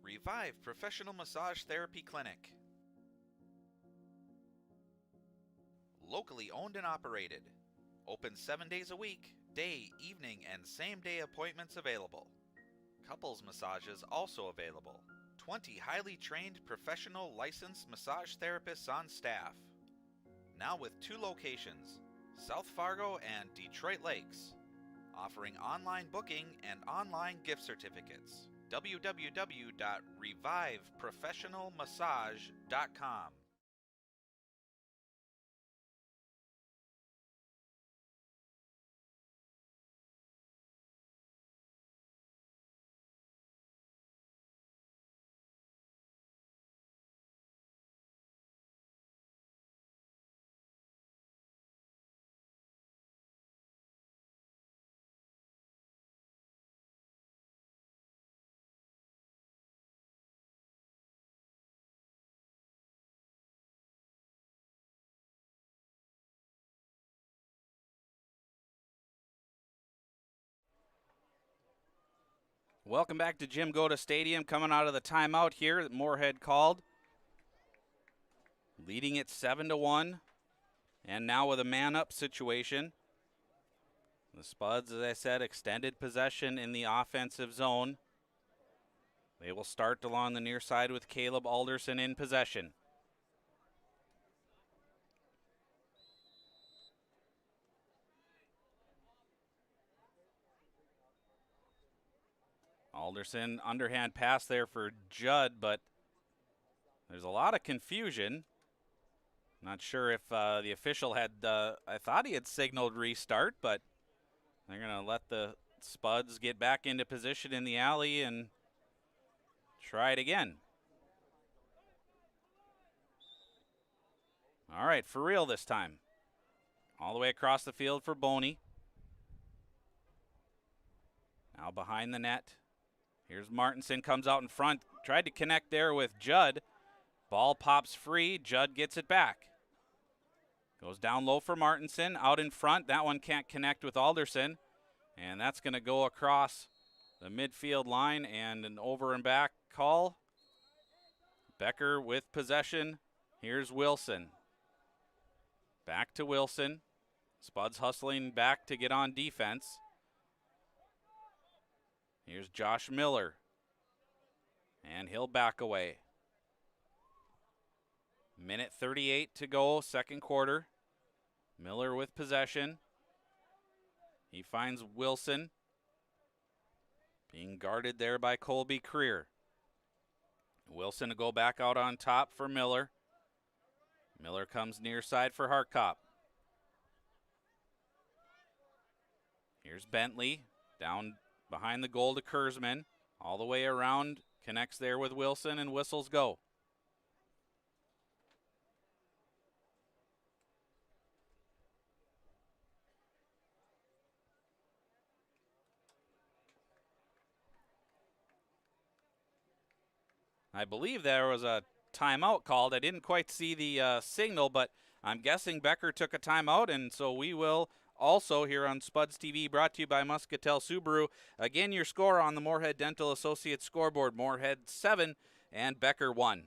Revive Professional Massage Therapy Clinic. Locally owned and operated. Open 7 days a week, day, evening, and same-day appointments available. Couples massages also available. 20 highly trained professional licensed massage therapists on staff. Now with 2 locations, South Fargo and Detroit Lakes. Offering online booking and online gift certificates. www.reviveprofessionalmassage.com. Welcome back to Jim Goda Stadium. Coming out of the timeout here that Moorhead called. Leading it 7-1. And now with a man-up situation. The Spuds, as I said, extended possession in the offensive zone. They will start along the near side with Caleb Alderson in possession. Alderson, underhand pass there for Judd, but there's a lot of confusion. Not sure if the official had, I thought he had signaled restart, but they're going to let the Spuds get back into position in the alley and try it again. All right, for real this time. All the way across the field for Boney. Now behind the net. Here's Martinson, comes out in front. Tried to connect there with Judd. Ball pops free. Judd gets it back. Goes down low for Martinson. Out in front. That one can't connect with Alderson. And that's going to go across the midfield line and an over and back call. Becker with possession. Here's Wilson. Back to Wilson. Spuds hustling back to get on defense. Here's Josh Miller. And he'll back away. Minute 38 to go, second quarter. Miller with possession. He finds Wilson. Being guarded there by Colby Creer. Wilson to go back out on top for Miller. Miller comes near side for Hartkop. Here's Bentley. Down behind the goal to Kurzman. All the way around. Connects there with Wilson and whistles go. I believe there was a timeout called. I didn't quite see the signal, but I'm guessing Becker took a timeout, and so we will also here on Spuds TV, brought to you by Muscatel Subaru. Again, your score on the Moorhead Dental Associates scoreboard, Moorhead 7 and Becker 1.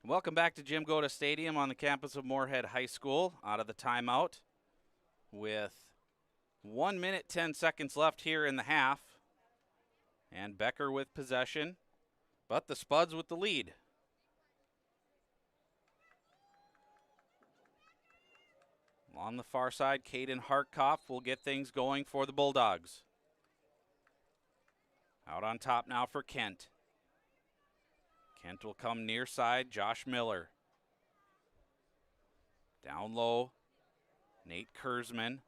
Welcome back to Jim Goda Stadium on the campus of Moorhead High School. Out of the timeout with 1 minute, 10 seconds left here in the half. And Becker with possession, but the Spuds with the lead. On the far side, Caden Hartkopf will get things going for the Bulldogs. Out on top now for Kent. Kent will come near side, Josh Miller. Down low, Nate Kurzman.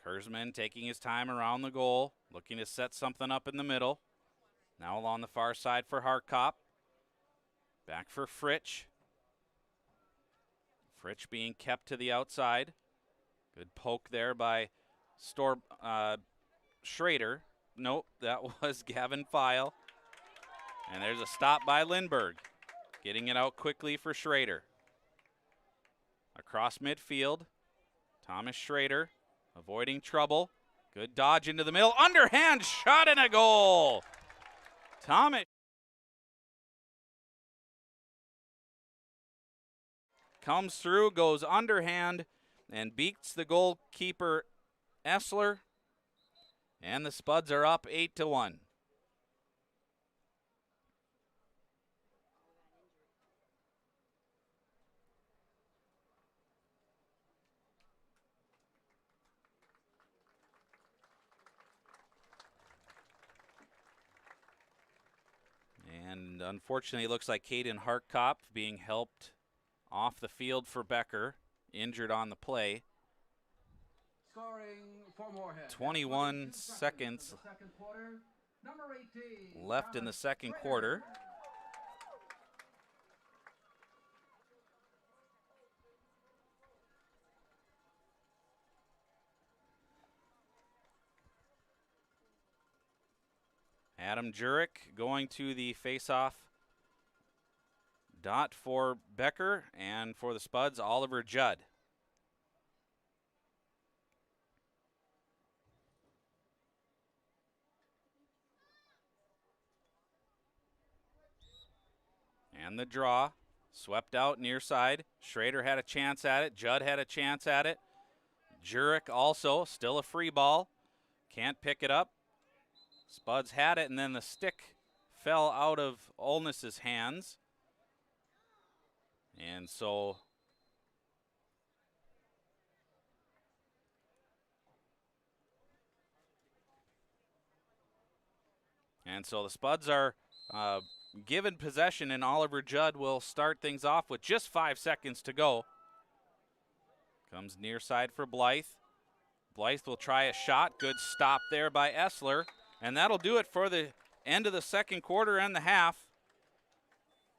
Kurzman taking his time around the goal, looking to set something up in the middle. Now along the far side for Hartkopf. Back for Fritsch. Fritsch being kept to the outside. Good poke there by Schrader. Nope, that was Gavin Feil. And there's a stop by Lindbergh. Getting it out quickly for Schrader. Across midfield, Thomas Schrader avoiding trouble. Good dodge into the middle. Underhand shot and a goal. Thomas comes through, goes underhand, and beats the goalkeeper Essler. And the Spuds are up 8-1. And unfortunately, it looks like Caden Hartkopf being helped off the field for Becker, injured on the play. Scoring for Moorhead. 21 seconds left in the second quarter. Adam Jurek going to the face-off dot for Becker, and for the Spuds, Oliver Judd. And the draw, swept out near side. Schrader had a chance at it. Judd had a chance at it. Jurek also, still a free ball. Can't pick it up. Spuds had it, and then the stick fell out of Olness's hands. And so the Spuds are given possession, and Oliver Judd will start things off with just 5 seconds to go. Comes near side for Blythe. Blythe will try a shot. Good stop there by Essler. And that'll do it for the end of the second quarter and the half.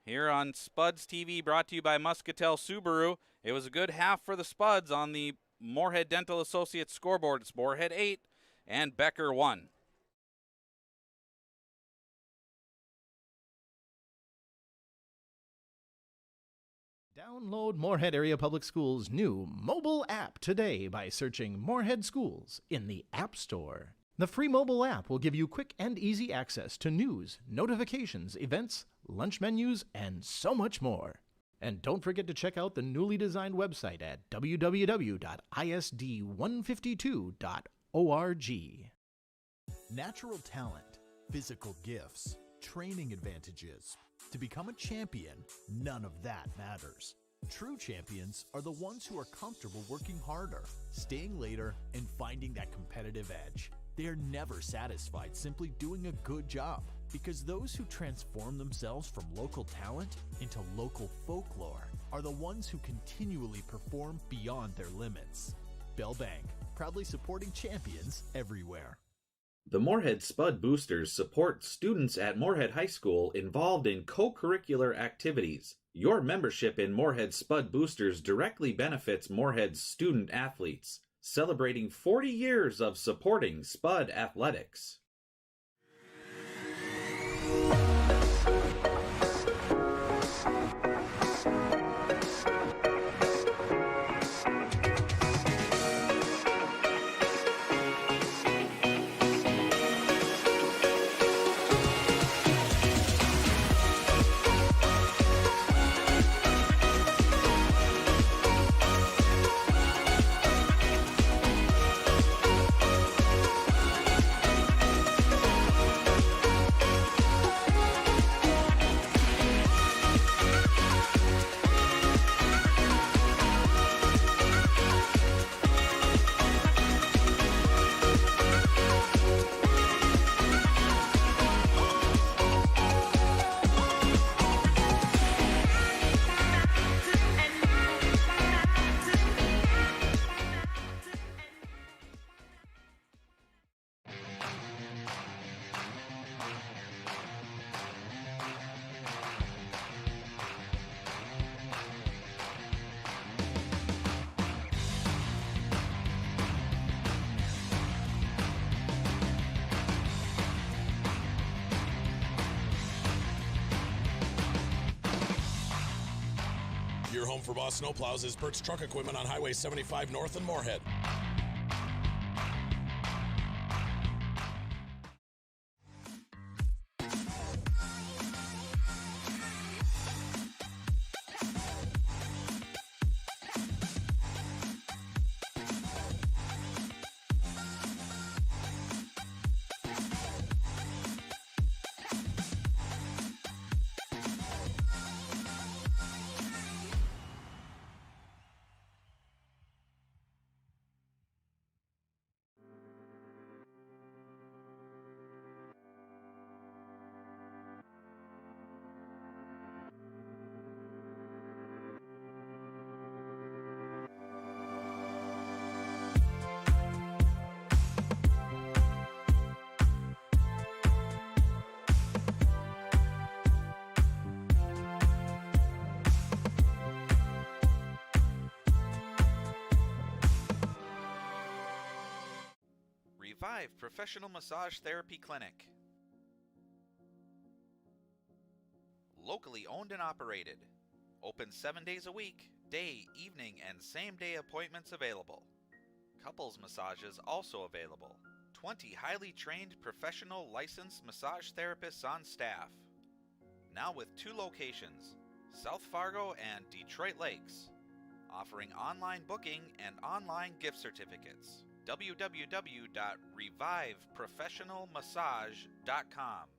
Here on Spuds TV, brought to you by Muscatel Subaru. It was a good half for the Spuds on the Moorhead Dental Associates scoreboard. It's Moorhead 8 and Becker 1. Download Moorhead Area Public Schools' new mobile app today by searching Moorhead Schools in the App Store. The free mobile app will give you quick and easy access to news, notifications, events, lunch menus, and so much more. And don't forget to check out the newly designed website at www.isd152.org. Natural talent, physical gifts, training advantages. To become a champion, none of that matters. True champions are the ones who are comfortable working harder, staying later, and finding that competitive edge. They are never satisfied simply doing a good job, because those who transform themselves from local talent into local folklore are the ones who continually perform beyond their limits. Bell Bank, proudly supporting champions everywhere. The Moorhead Spud Boosters support students at Moorhead High School involved in co-curricular activities. Your membership in Moorhead Spud Boosters directly benefits Moorhead's student athletes, celebrating 40 years of supporting Spud athletics. for Boss Snowplows is Bert's Truck Equipment on Highway 75 North in Moorhead. Revive Professional Massage Therapy Clinic. Locally owned and operated. Open 7 days a week, day, evening, and same-day appointments available. Couples massages also available. 20 highly trained professional licensed massage therapists on staff. Now with 2 locations, South Fargo and Detroit Lakes. Offering online booking and online gift certificates. www.reviveprofessionalmassage.com.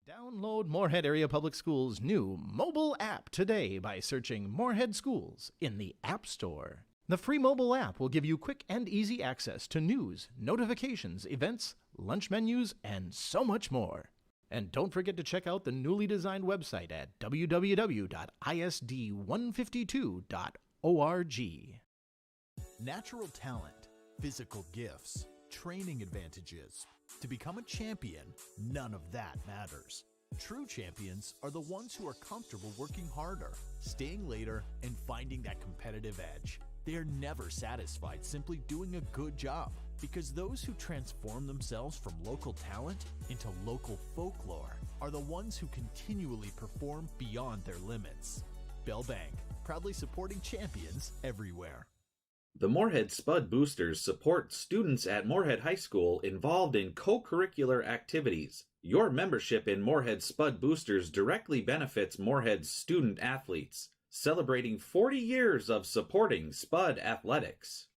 Download Moorhead Area Public Schools' new mobile app today by searching Moorhead Schools in the App Store. The free mobile app will give you quick and easy access to news, notifications, events, lunch menus, and so much more. And don't forget to check out the newly designed website at www.isd152.org. Natural talent, physical gifts, training advantages. To become a champion, none of that matters. True champions are the ones who are comfortable working harder, staying later, and finding that competitive edge. They are never satisfied simply doing a good job, because those who transform themselves from local talent into local folklore are the ones who continually perform beyond their limits. Bell Bank, proudly supporting champions everywhere. The Moorhead Spud Boosters support students at Moorhead High School involved in co-curricular activities. Your membership in Moorhead Spud Boosters directly benefits Moorhead's student athletes, celebrating 40 years of supporting Spud athletics.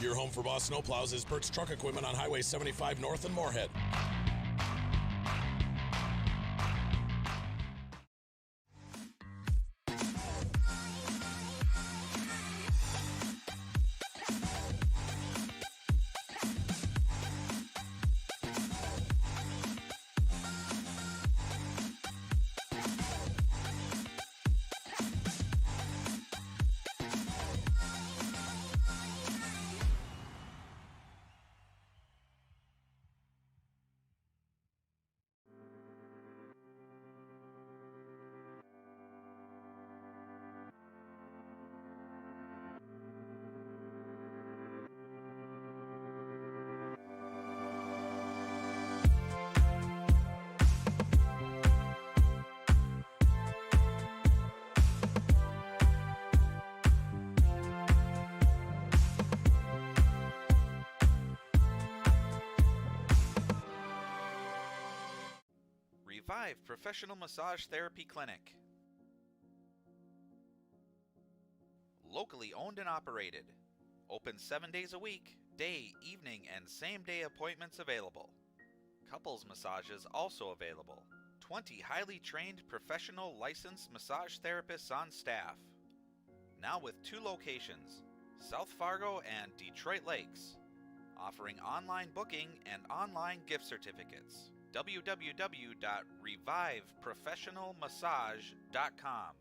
Your home for Boss Snowplows is Perks Truck Equipment on Highway 75 North in Moorhead. Revive Professional Massage Therapy Clinic. Locally owned and operated. Open 7 days a week, day, evening, and same-day appointments available. Couples massages also available. 20 highly trained professional licensed massage therapists on staff. Now with 2 locations, South Fargo and Detroit Lakes. Offering online booking and online gift certificates. www.reviveprofessionalmassage.com.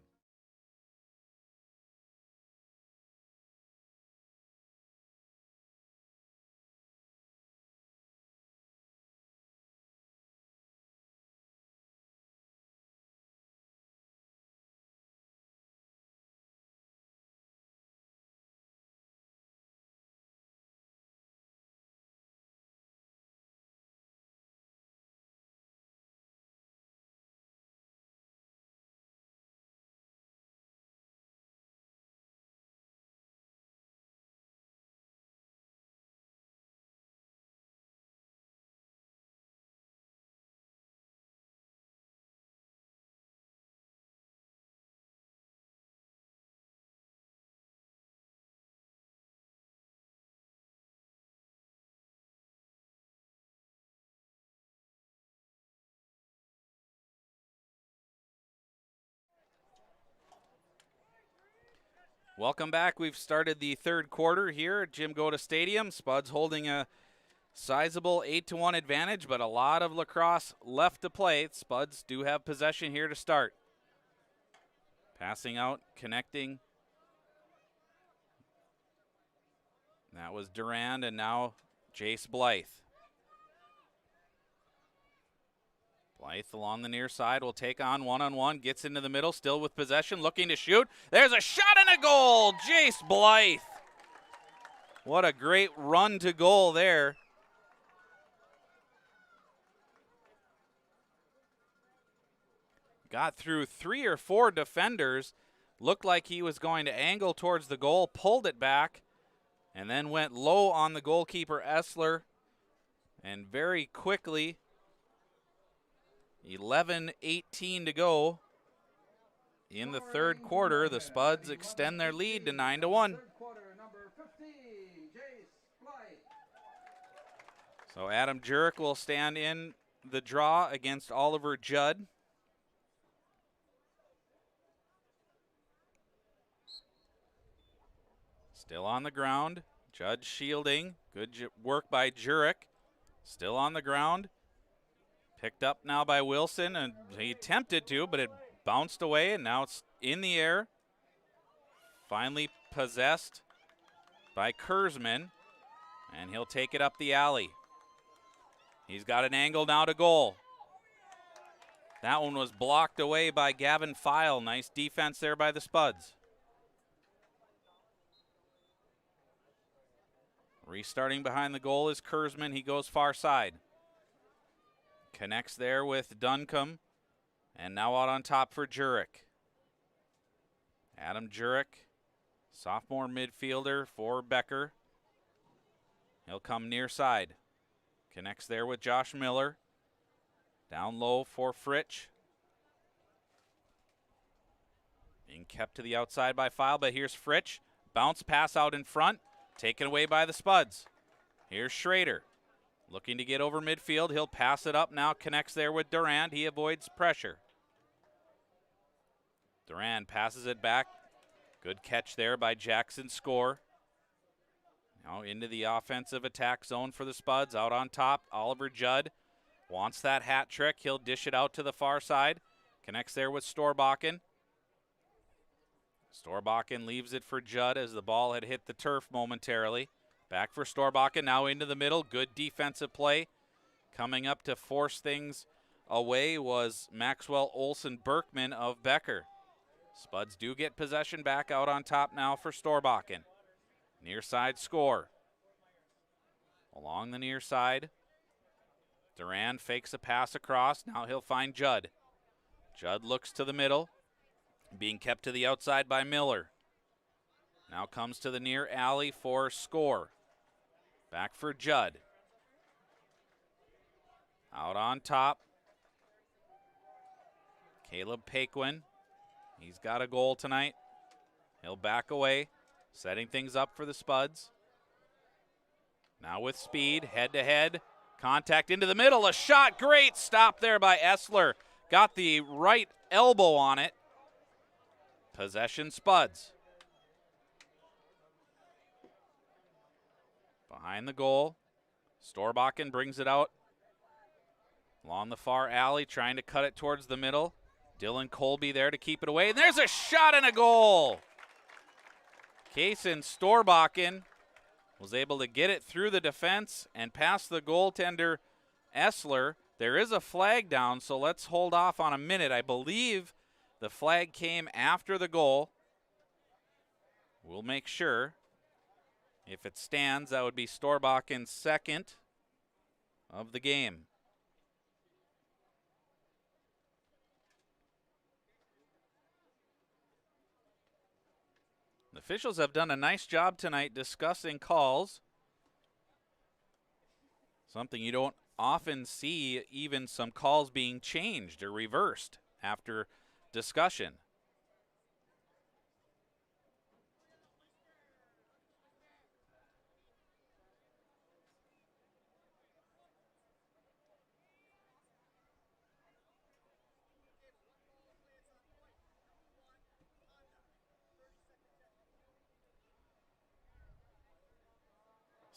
Welcome back. We've started the third quarter here at Jim Goda Stadium. Spuds holding a sizable 8-1 advantage, but a lot of lacrosse left to play. Spuds do have possession here to start. Passing out, connecting. That was Durand, and now Jace Blythe. Blythe along the near side will take on one-on-one, gets into the middle, still with possession, looking to shoot. There's a shot and a goal, Jace Blythe. What a great run to goal there. Got through 3 or 4 defenders, looked like he was going to angle towards the goal, pulled it back, and then went low on the goalkeeper Essler, and very quickly, 11:18 to go in the third quarter. The Spuds extend their lead to 9-1. So Adam Jurek will stand in the draw against Oliver Judd. Still on the ground. Judd shielding. Good work by Jurek. Still on the ground. Picked up now by Wilson, and he attempted to, but it bounced away, and now it's in the air. Finally possessed by Kurzman, and he'll take it up the alley. He's got an angle now to goal. That one was blocked away by Gavin File. Nice defense there by the Spuds. Restarting behind the goal is Kurzman. He goes far side. Connects there with Duncombe, and now out on top for Jurek. Adam Jurek, sophomore midfielder for Becker. He'll come near side. Connects there with Josh Miller. Down low for Fritsch. Being kept to the outside by File, but here's Fritsch. Bounce pass out in front. taken away by the Spuds. Here's Schrader looking to get over midfield. He'll pass it up now, connects there with Durand. He avoids pressure. Durand passes it back. Good catch there by Jackson Score. Now into the offensive attack zone for the Spuds. Out on top, Oliver Judd wants that hat trick. He'll dish it out to the far side. Connects there with Storbakken. Storbakken leaves it for Judd as the ball had hit the turf momentarily. Back for Storbakken, now into the middle. Good defensive play. Coming up to force things away was Maxwell Olsen Berkman of Becker. Spuds do get possession back out on top now for Storbakken. Near side Score. Along the near side. Durand fakes a pass across. Now he'll find Judd. Judd looks to the middle. Being kept to the outside by Miller. Now comes to the near alley for Score. Back for Judd. Out on top. Caleb Paquin. He's got a goal tonight. He'll back away, setting things up for the Spuds. Now with speed, head-to-head. Contact into the middle, a shot, great stop there by Essler. Got the right elbow on it. Possession Spuds. Behind the goal, Storbakken brings it out along the far alley, trying to cut it towards the middle. Dylan Colby there to keep it away. And there's a shot and a goal. Kaysen Storbakken was able to get it through the defense and past the goaltender Essler. There is a flag down, so let's hold off on a minute. I believe the flag came after the goal. We'll make sure. If it stands, that would be Storbakken's second of the game. The officials have done a nice job tonight discussing calls. Something you don't often see, even some calls being changed or reversed after discussion.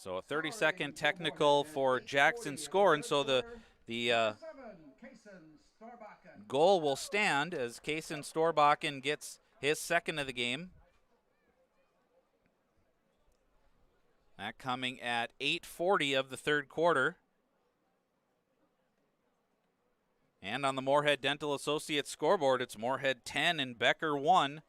So a 30-second technical for Jackson Score, and so the goal will stand as Kaysen Storbakken gets his second of the game. That coming at 8:40 of the third quarter. And on the Moorhead Dental Associates scoreboard, it's Moorhead 10 and Becker 1.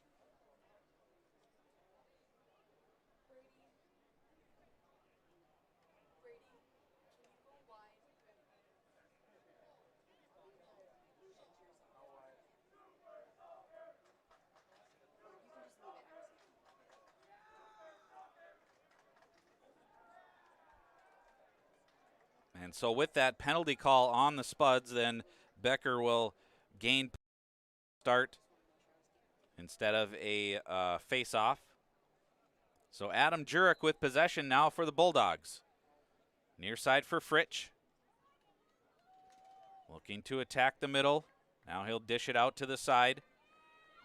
And so with that penalty call on the Spuds, then Becker will gain start instead of a face-off. So Adam Jurek with possession now for the Bulldogs. Near side for Fritsch. Looking to attack the middle. Now he'll dish it out to the side.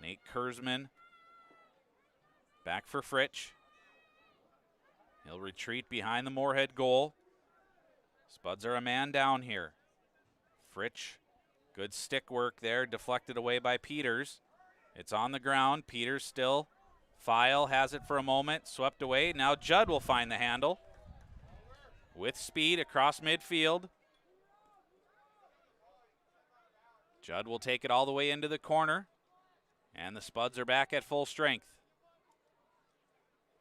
Nate Kurzman. Back for Fritsch. He'll retreat behind the Moorhead goal. Spuds are a man down here. Fritsch, good stick work there, deflected away by Peters. It's on the ground. Peters still. File has it for a moment, swept away. Now Judd will find the handle. With speed across midfield. Judd will take it all the way into the corner. And the Spuds are back at full strength.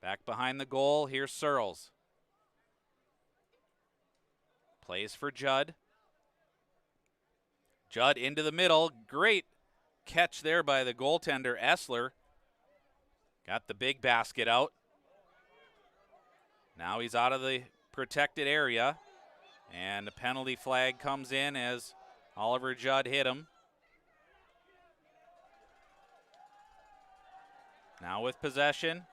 Back behind the goal, here's Searles. Plays for Judd. Judd into the middle. Great catch there by the goaltender, Essler. Got the big basket out. Now he's out of the protected area. And the penalty flag comes in as Oliver Judd hit him. Now with possession.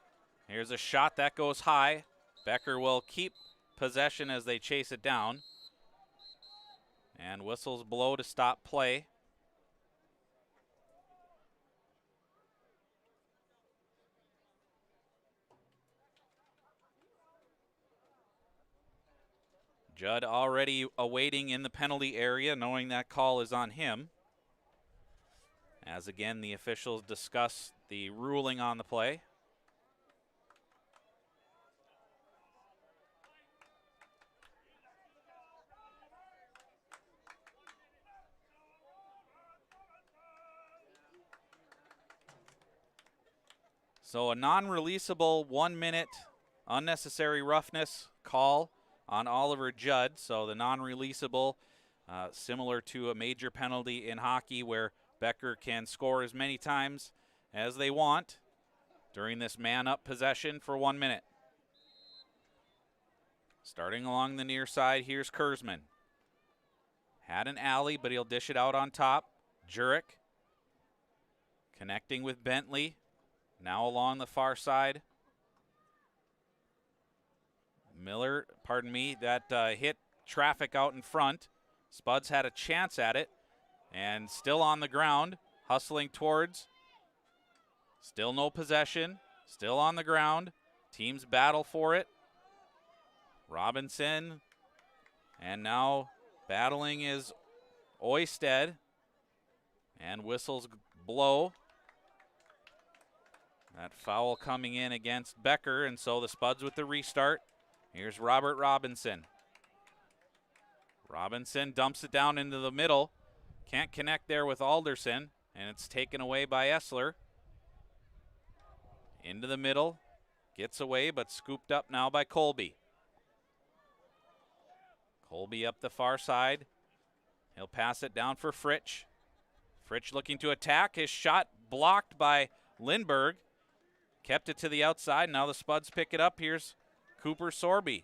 Here's a shot that goes high. Becker will keep possession as they chase it down. And whistles blow to stop play. Judd already awaiting in the penalty area, knowing that call is on him. As again, the officials discuss the ruling on the play. So a non-releasable 1 minute unnecessary roughness call on Oliver Judd. So the non-releasable, similar to a major penalty in hockey where Becker can score as many times as they want during this man-up possession for 1 minute. Starting along the near side, here's Kurzman. Had an alley, but he'll dish it out on top. Jurek connecting with Bentley. Now along the far side. Miller, that hit traffic out in front. Spuds had a chance at it. And still on the ground, hustling towards. Still no possession. Still on the ground. Teams battle for it. Robinson. And now battling is Oysted. And whistles blow. That foul coming in against Becker, and so the Spuds with the restart. Here's Robert Robinson. Robinson dumps it down into the middle. Can't connect there with Alderson, and it's taken away by Essler. Into the middle. Gets away, but scooped up now by Colby. Colby up the far side. He'll pass it down for Fritsch. Fritsch looking to attack. His shot blocked by Lindbergh. Kept it to the outside. Now the Spuds pick it up. Here's Cooper Sorby.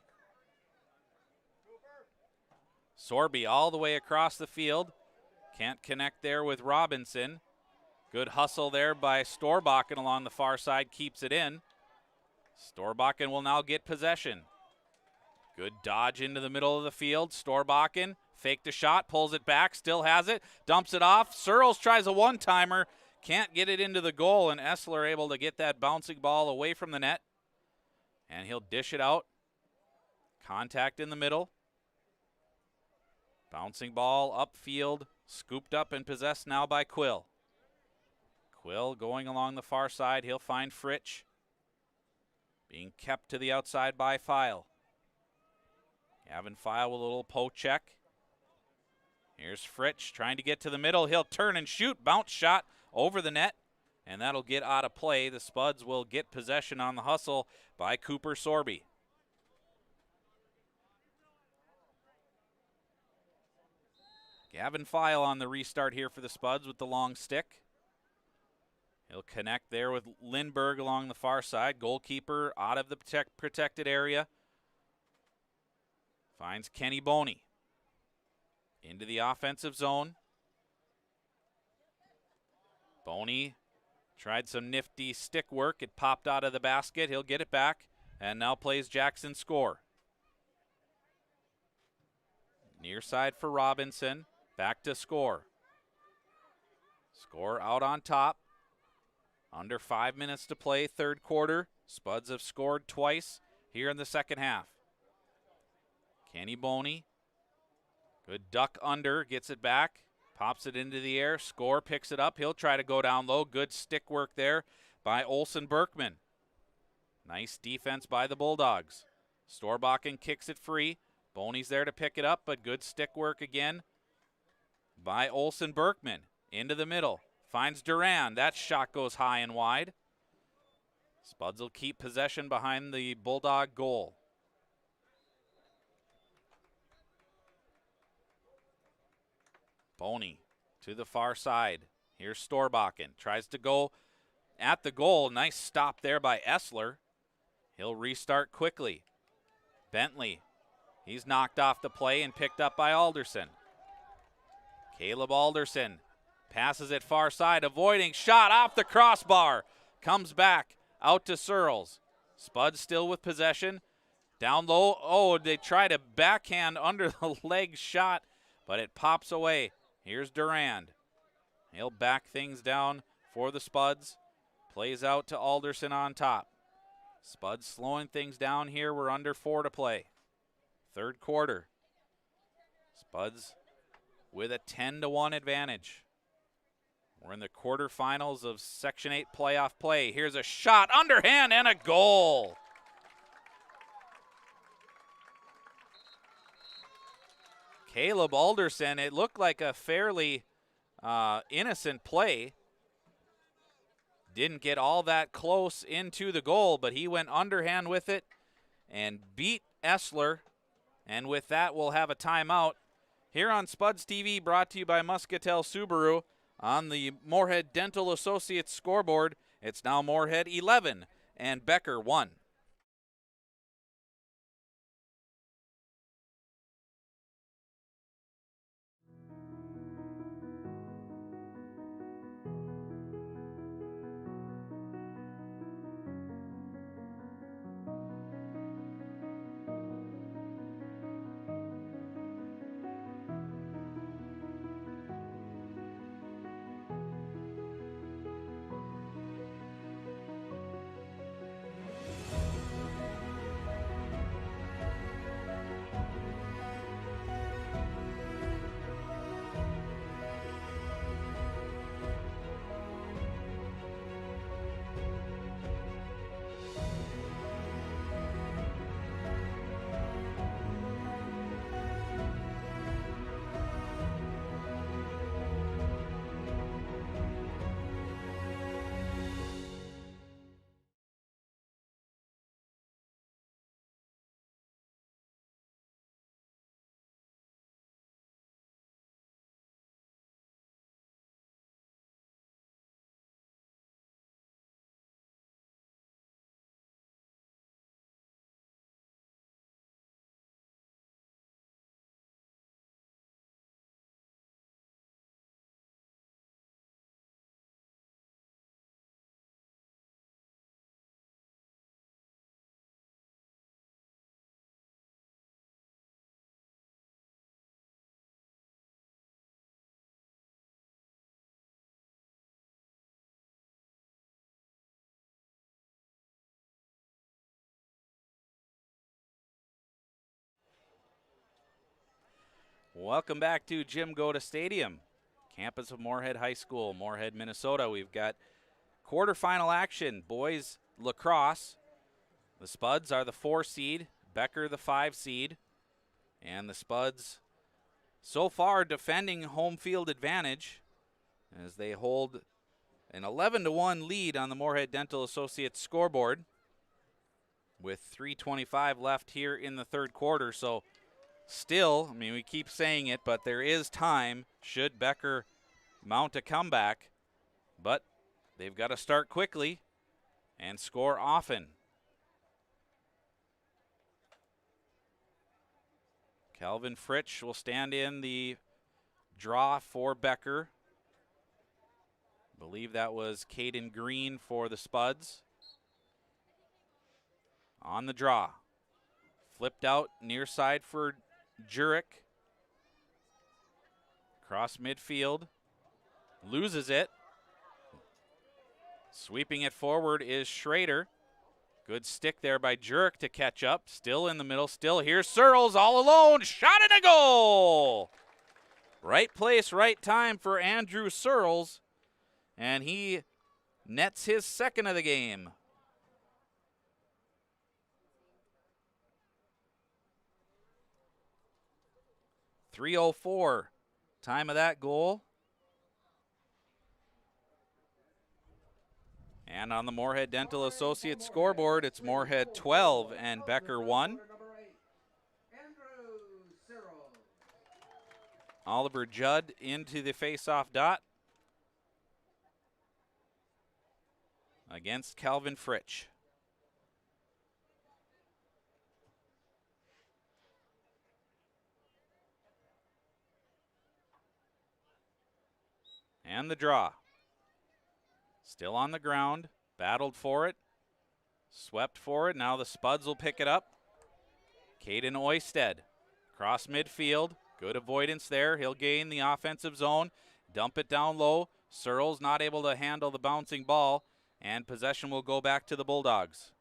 Sorby all the way across the field. Can't connect there with Robinson. Good hustle there by Storbakken along the far side. Keeps it in. Storbakken will now get possession. Good dodge into the middle of the field. Storbakken faked a shot. Pulls it back. Still has it. Dumps it off. Searles tries a one-timer. Can't get it into the goal, and Essler able to get that bouncing ball away from the net. And he'll dish it out. Contact in the middle. Bouncing ball upfield. Scooped up and possessed now by Quill. Quill going along the far side. He'll find Fritsch. Being kept to the outside by File. Gavin File with a little poke check. Here's Fritsch trying to get to the middle. He'll turn and shoot. Bounce shot over the net, and that'll get out of play. The Spuds will get possession on the hustle by Cooper Sorby. Gavin File on the restart here for the Spuds with the long stick. He'll connect there with Lindbergh along the far side. Goalkeeper out of the protected area. Finds Kenny Boney. Into the offensive zone. Boney tried some nifty stick work. It popped out of the basket. He'll get it back and now plays Jackson Score. Near side for Robinson. Back to Score. Score out on top. Under 5 minutes to play, third quarter. Spuds have scored twice here in the second half. Kenny Boney. Good duck under, gets it back. Pops it into the air. Score picks it up. He'll try to go down low. Good stick work there by Olsen Berkman. Nice defense by the Bulldogs. Storbakken kicks it free. Boney's there to pick it up, but good stick work again by Olsen Berkman. Into the middle. Finds Duran. That shot goes high and wide. Spuds will keep possession behind the Bulldog goal. Boney to the far side. Here's Storbakken. Tries to go at the goal. Nice stop there by Essler. He'll restart quickly. Bentley. He's knocked off the play and picked up by Alderson. Caleb Alderson passes it far side, avoiding shot off the crossbar. Comes back out to Searles. Spuds still with possession. Down low. Oh, they try to backhand under the leg shot, but it pops away. Here's Durand. He'll back things down for the Spuds. Plays out to Alderson on top. Spuds slowing things down here. We're under 4 to play. Third quarter. Spuds with a 10-1 advantage. We're in the quarterfinals of Section 8 playoff play. Here's a shot, underhand, and a goal. Caleb Alderson, it looked like a fairly innocent play. Didn't get all that close into the goal, but he went underhand with it and beat Essler. And with that, we'll have a timeout here on Spuds TV, brought to you by Muscatel Subaru. On the Moorhead Dental Associates scoreboard, it's now Moorhead 11 and Becker 1. Welcome back to Jim Goda Stadium, campus of Moorhead High School, Moorhead, Minnesota. We've got quarterfinal action, boys lacrosse. The Spuds are the 4 seed, Becker the 5 seed, and the Spuds so far defending home field advantage as they hold an 11-1 lead on the Moorhead Dental Associates scoreboard with 3:25 left here in the third quarter. So still, I mean, we keep saying it, but there is time should Becker mount a comeback. But they've got to start quickly and score often. Calvin Fritsch will stand in the draw for Becker. I believe that was Caden Green for the Spuds. On the draw. Flipped out near side for Jurek. Cross midfield. Loses it. Sweeping it forward is Schrader. Good stick there by Jurek to catch up. Still in the middle. Still here's Searles all alone. Shot and a goal. Right place, right time for Andrew Searles. And he nets his second of the game. .304 time of that goal. And on the Moorhead Dental Associates scoreboard, it's Moorhead 12 and Becker 1. Oliver Judd into the face-off dot against Calvin Fritsch. And the draw. Still on the ground, battled for it, swept for it. Now the Spuds will pick it up. Caden Oisted, cross midfield. Good avoidance there. He'll gain the offensive zone. Dump it down low. Searles not able to handle the bouncing ball, and possession will go back to the Bulldogs.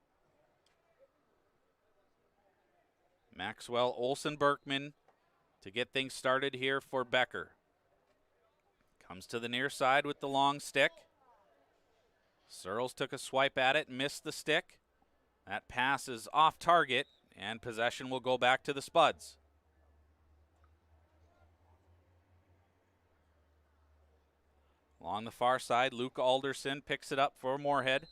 Maxwell Olsen Berkman to get things started here for Becker. Comes to the near side with the long stick. Searles took a swipe at it, missed the stick. That pass is off target, and possession will go back to the Spuds. Along the far side, Luke Alderson picks it up for Moorhead.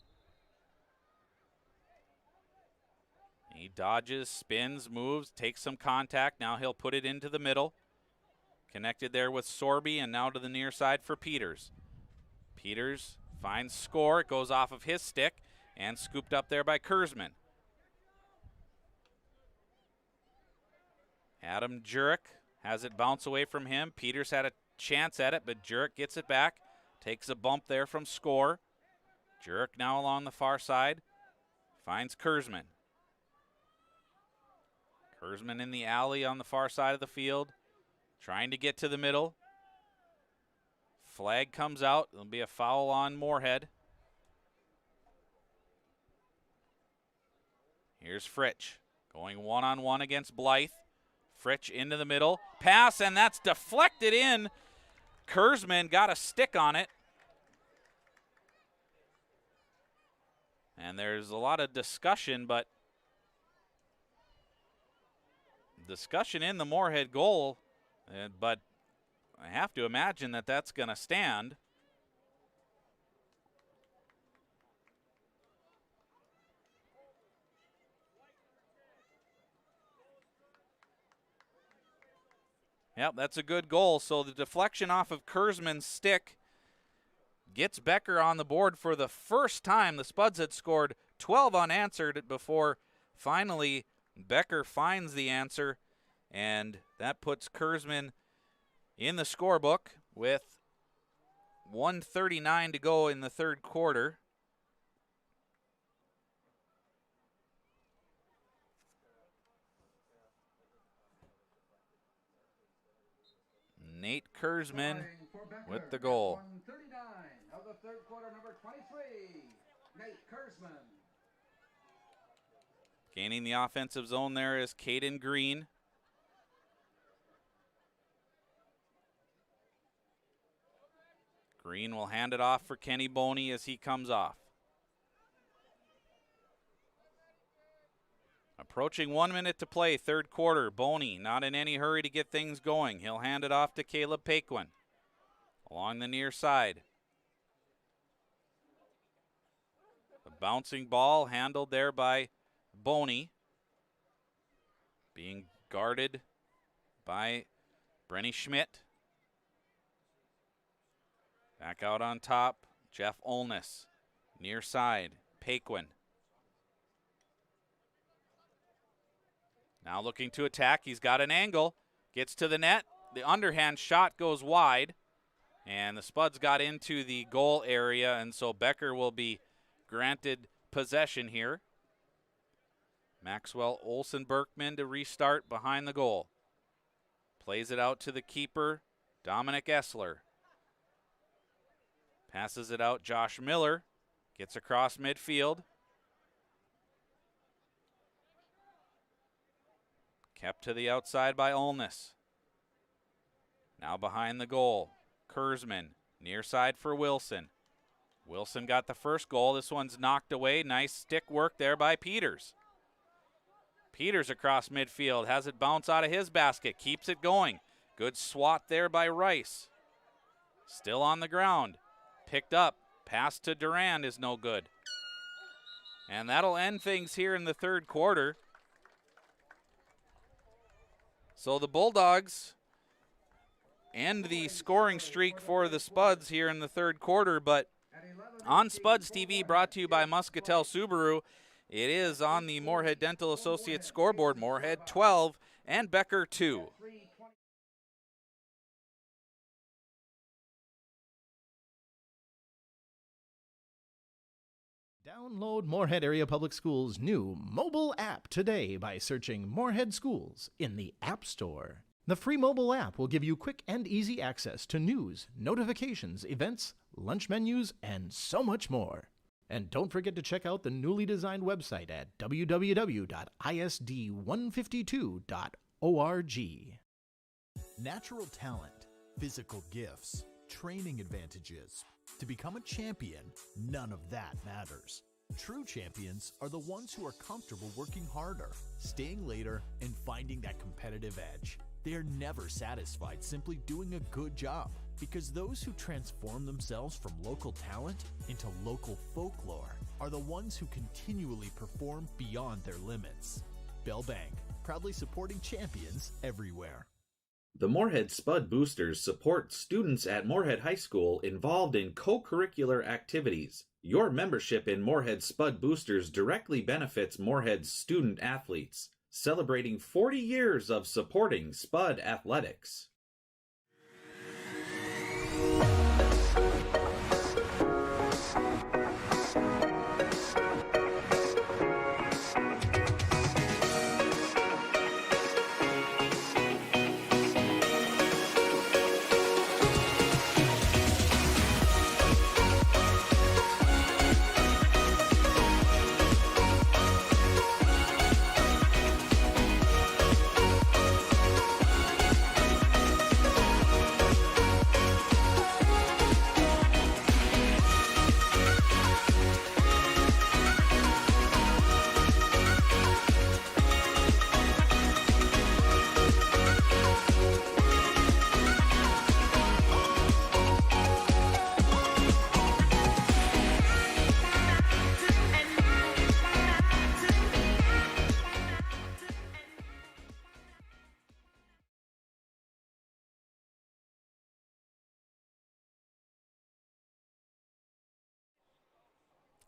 He dodges, spins, moves, takes some contact. Now he'll put it into the middle. Connected there with Sorby, and now to the near side for Peters. Peters finds score. It goes off of his stick and scooped up there by Kurzman. Adam Jurek has it bounce away from him. Peters had a chance at it, but Jurek gets it back. Takes a bump there from score. Jurek now along the far side. Finds Kurzman. Kurzman in the alley on the far side of the field. Trying to get to the middle. Flag comes out. There'll be a foul on Moorhead. Here's Fritsch going one-on-one against Blythe. Fritsch into the middle. Pass, and that's deflected in. Kurzman got a stick on it. And there's a lot of discussion, but discussion in the Moorhead goal, but I have to imagine that that's going to stand. Yep, that's a good goal. So the deflection off of Kurzman's stick gets Becker on the board for the first time. The Spuds had scored 12 unanswered before finally Becker finds the answer, and that puts Kurzman in the scorebook with 1:39 to go in the third quarter. Nate Kurzman with the goal. 1:39 of the third quarter, number 23, Nate Kurzman. Gaining the offensive zone there is Caden Green. Green will hand it off for Kenny Boney as he comes off. Approaching 1 minute to play, third quarter. Boney not in any hurry to get things going. He'll hand it off to Caleb Paquin along the near side. The bouncing ball handled there by Boney, being guarded by Brenny Schmidt. Back out on top, Jeff Olness. Near side, Paquin. Now looking to attack. He's got an angle. Gets to the net. The underhand shot goes wide. And the Spuds got into the goal area, and so Becker will be granted possession here. Maxwell Olsen Berkman to restart behind the goal. Plays it out to the keeper, Dominic Essler. Passes it out, Josh Miller. Gets across midfield. Kept to the outside by Olness. Now behind the goal, Kurzman. Near side for Wilson. Wilson got the first goal. This one's knocked away. Nice stick work there by Peters. Peters across midfield. Has it bounce out of his basket. Keeps it going. Good swat there by Rice. Still on the ground. Picked up. Pass to Durand is no good. And that'll end things here in the third quarter. So the Bulldogs end the scoring streak for the Spuds here in the third quarter, but on Spuds TV, brought to you by Muscatel Subaru, it is on the Moorhead Dental Associates scoreboard. Moorhead 12 and Becker 2. Down Download Moorhead Area Public Schools' new mobile app today by searching Moorhead Schools in the App Store. The free mobile app will give you quick and easy access to news, notifications, events, lunch menus, and so much more. And don't forget to check out the newly designed website at www.isd152.org. Natural talent, physical gifts, training advantages. To become a champion, none of that matters. True champions are the ones who are comfortable working harder, staying later, and finding that competitive edge. They are never satisfied simply doing a good job, because those who transform themselves from local talent into local folklore are the ones who continually perform beyond their limits. Bell Bank, proudly supporting champions everywhere. The Moorhead Spud Boosters support students at Moorhead High School involved in co-curricular activities. Your membership in Moorhead Spud Boosters directly benefits Moorhead's student athletes, celebrating 40 years of supporting Spud athletics.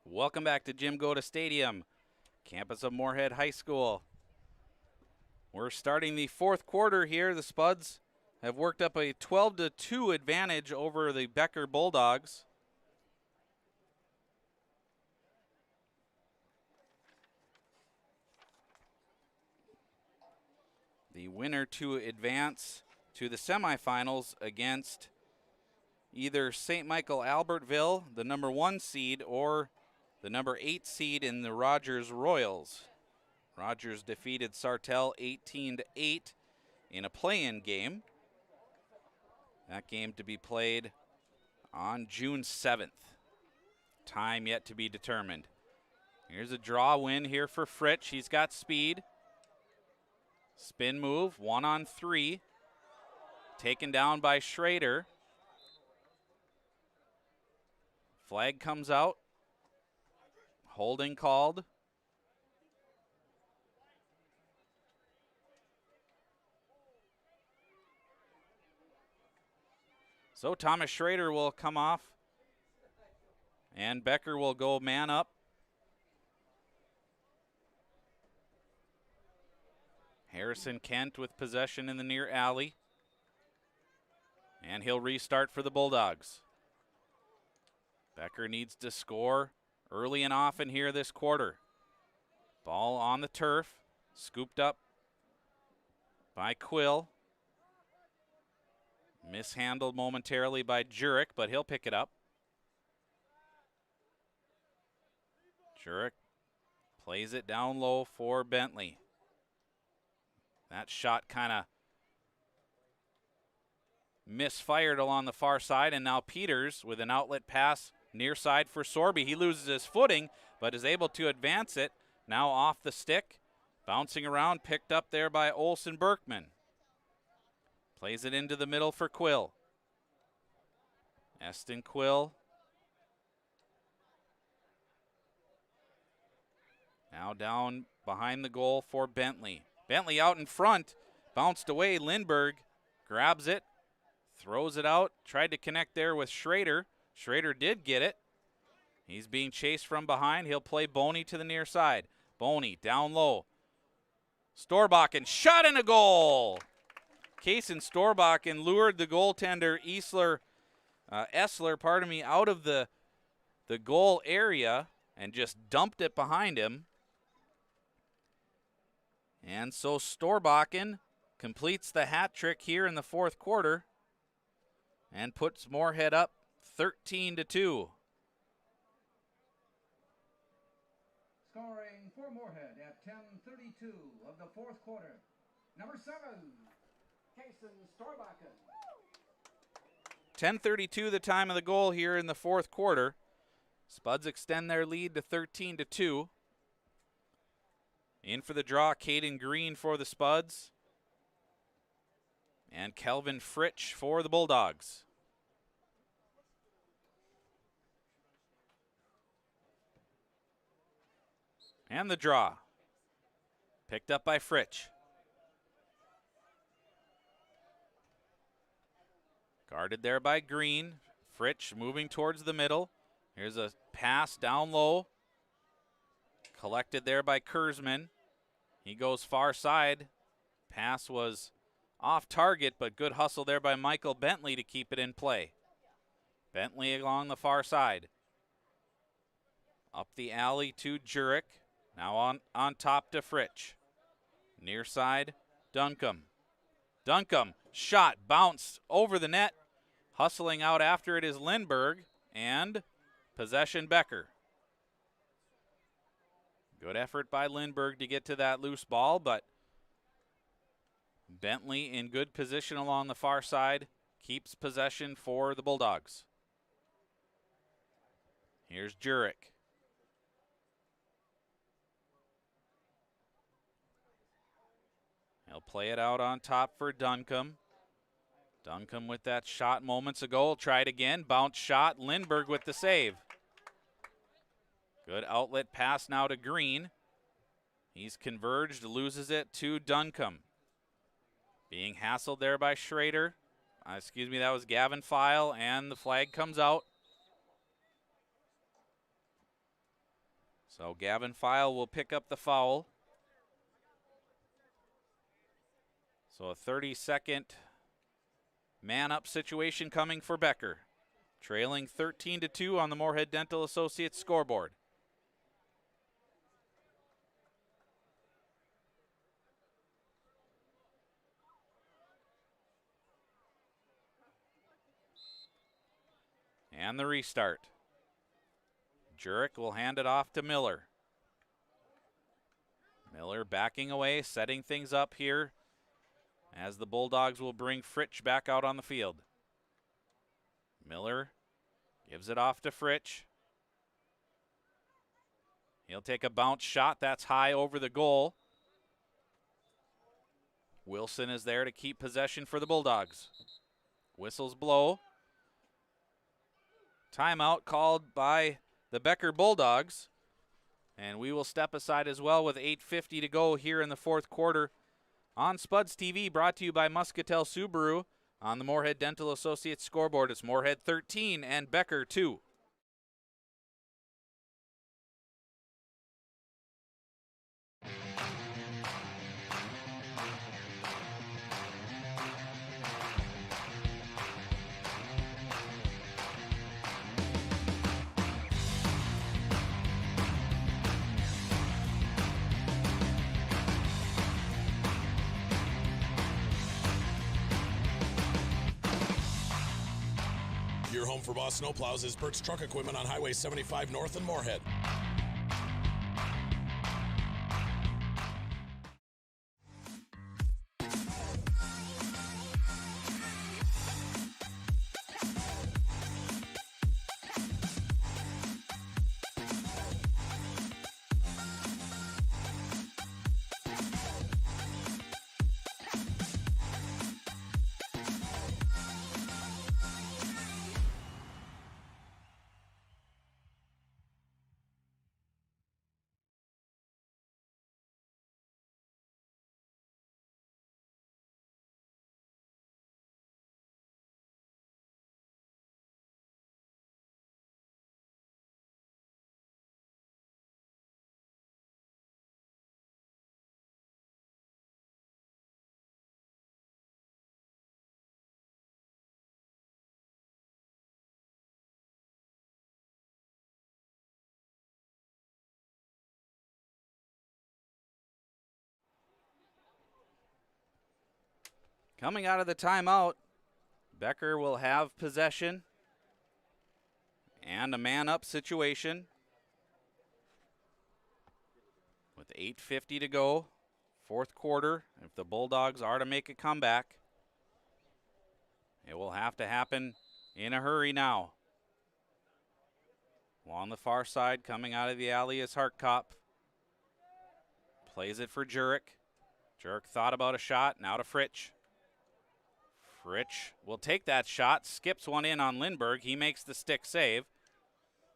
Welcome back to Jim Goda Stadium, campus of Moorhead High School. We're starting the fourth quarter here. The Spuds have worked up a 12-2 advantage over the Becker Bulldogs. The winner to advance to the semifinals against either St. Michael Albertville, the number 1 seed, or the number 8 seed in the Rogers Royals. Rogers defeated Sartell 18-8 in a play-in game. That game to be played on June 7th. Time yet to be determined. Here's a draw win here for Fritsch. He's got speed. Spin move, 1-on-3. Taken down by Schrader. Flag comes out. Holding called. So Thomas Schrader will come off, and Becker will go man up. Harrison Kent with possession in the near alley, and he'll restart for the Bulldogs. Becker needs to score early and often here this quarter. Ball on the turf, scooped up by Quill. Mishandled momentarily by Jurek, but he'll pick it up. Jurek plays it down low for Bentley. That shot kind of misfired along the far side, and now Peters with an outlet pass near side for Sorby. He loses his footing, but is able to advance it. Now off the stick, bouncing around, picked up there by Olsen Berkman. Plays it into the middle for Quill. Eston Quill. Now down behind the goal for Bentley. Bentley out in front, bounced away. Lindbergh grabs it, throws it out, tried to connect there with Schrader. Schrader did get it. He's being chased from behind. He'll play Boney to the near side. Boney down low. Storbakken shot and a goal. Kaysen Storbakken lured the goaltender Essler, out of the goal area. and just dumped it behind him. And so Storbakken completes the hat trick here in the fourth quarter and puts Moorhead up 13-2. Scoring for Moorhead at 10:32 of the fourth quarter. Number 7, Kason Storbakken. 10:32 the time of the goal here in the fourth quarter. Spuds extend their lead to 13-2. In for the draw, Caden Green for the Spuds. And Kelvin Fritsch for the Bulldogs. And the draw. Picked up by Fritsch. Guarded there by Green. Fritsch moving towards the middle. Here's a pass down low. Collected there by Kurzman. He goes far side. Pass was off target, but good hustle there by Michael Bentley to keep it in play. Bentley along the far side. Up the alley to Jurek. Now on top to Fritsch. Near side, Duncombe. Duncombe, shot, bounced over the net. Hustling out after it is Lindbergh, and possession Becker. Good effort by Lindbergh to get to that loose ball, but Bentley in good position along the far side keeps possession for the Bulldogs. Here's Jurek. He'll play it out on top for Duncombe. Duncombe with that shot moments ago. Try it again. Bounce shot. Lindbergh with the save. Good outlet pass now to Green. He's converged, loses it to Duncombe. Being hassled there by Schrader. That was Gavin File, and the flag comes out. So Gavin File will pick up the foul. So a 30-second man-up situation coming for Becker. Trailing 13-2 on the Moorhead Dental Associates scoreboard. And the restart. Jurek will hand it off to Miller. Miller backing away, setting things up here as the Bulldogs will bring Fritsch back out on the field. Miller gives it off to Fritsch. He'll take a bounce shot. That's high over the goal. Wilson is there to keep possession for the Bulldogs. Whistles blow. Timeout called by the Becker Bulldogs. And we will step aside as well with 8:50 to go here in the fourth quarter on Spuds TV, brought to you by Muscatel Subaru. On the Moorhead Dental Associates scoreboard, it's Moorhead 13 and Becker 2. Your home for Boss Snowplows is Perks Truck Equipment on Highway 75 North in Moorhead. Coming out of the timeout, Becker will have possession and a man-up situation with 8:50 to go, fourth quarter. If the Bulldogs are to make a comeback, it will have to happen in a hurry now. Along the far side, coming out of the alley is Hartkop. Plays it for Jurek. Jurek thought about a shot, now to Fritsch. Fritsch will take that shot, skips one in on Lindberg. He makes the stick save.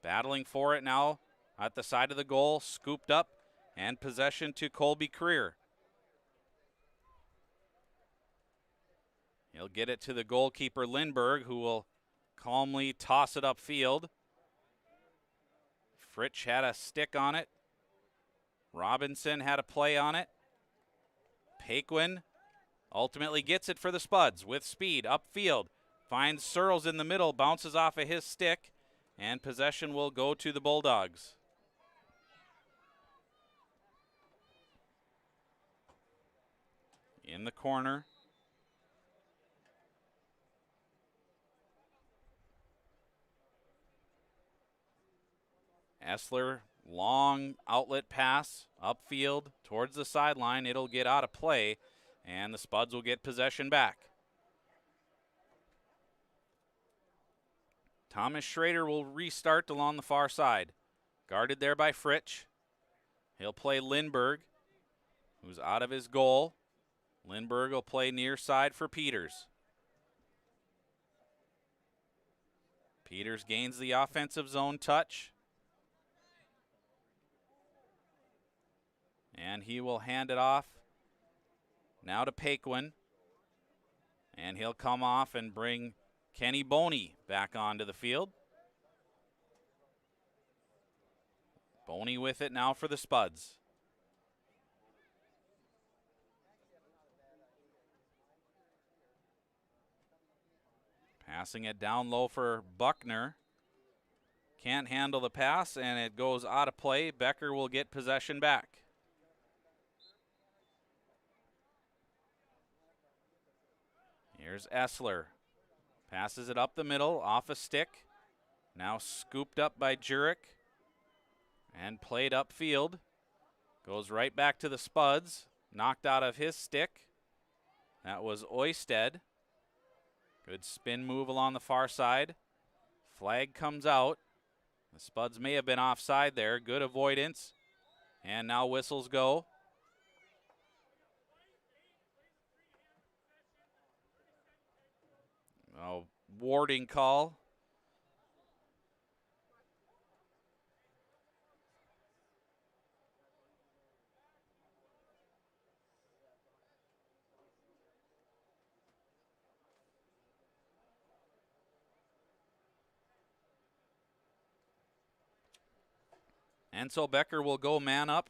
Battling for it now at the side of the goal, scooped up, and possession to Colby Creer. He'll get it to the goalkeeper Lindberg, who will calmly toss it upfield. Fritsch had a stick on it. Robinson had a play on it. Paquin ultimately gets it for the Spuds with speed upfield. Finds Searles in the middle, bounces off of his stick, and possession will go to the Bulldogs. In the corner. Essler, long outlet pass, upfield, towards the sideline. It'll get out of play, and the Spuds will get possession back. Thomas Schrader will restart along the far side. Guarded there by Fritsch. He'll play Lindberg, who's out of his goal. Lindberg will play near side for Peters. Peters gains the offensive zone touch. And he will hand it off now to Paquin. And he'll come off and bring Kenny Boney back onto the field. Boney with it now for the Spuds. Passing it down low for Buckner. Can't handle the pass, and it goes out of play. Becker will get possession back. Here's Essler. Passes it up the middle, off a stick. Now scooped up by Jurek and played upfield. Goes right back to the Spuds. Knocked out of his stick. That was Oisted. Good spin move along the far side. Flag comes out. The Spuds may have been offside there. Good avoidance. And now whistles go. Oh, warding call. And so Becker will go man up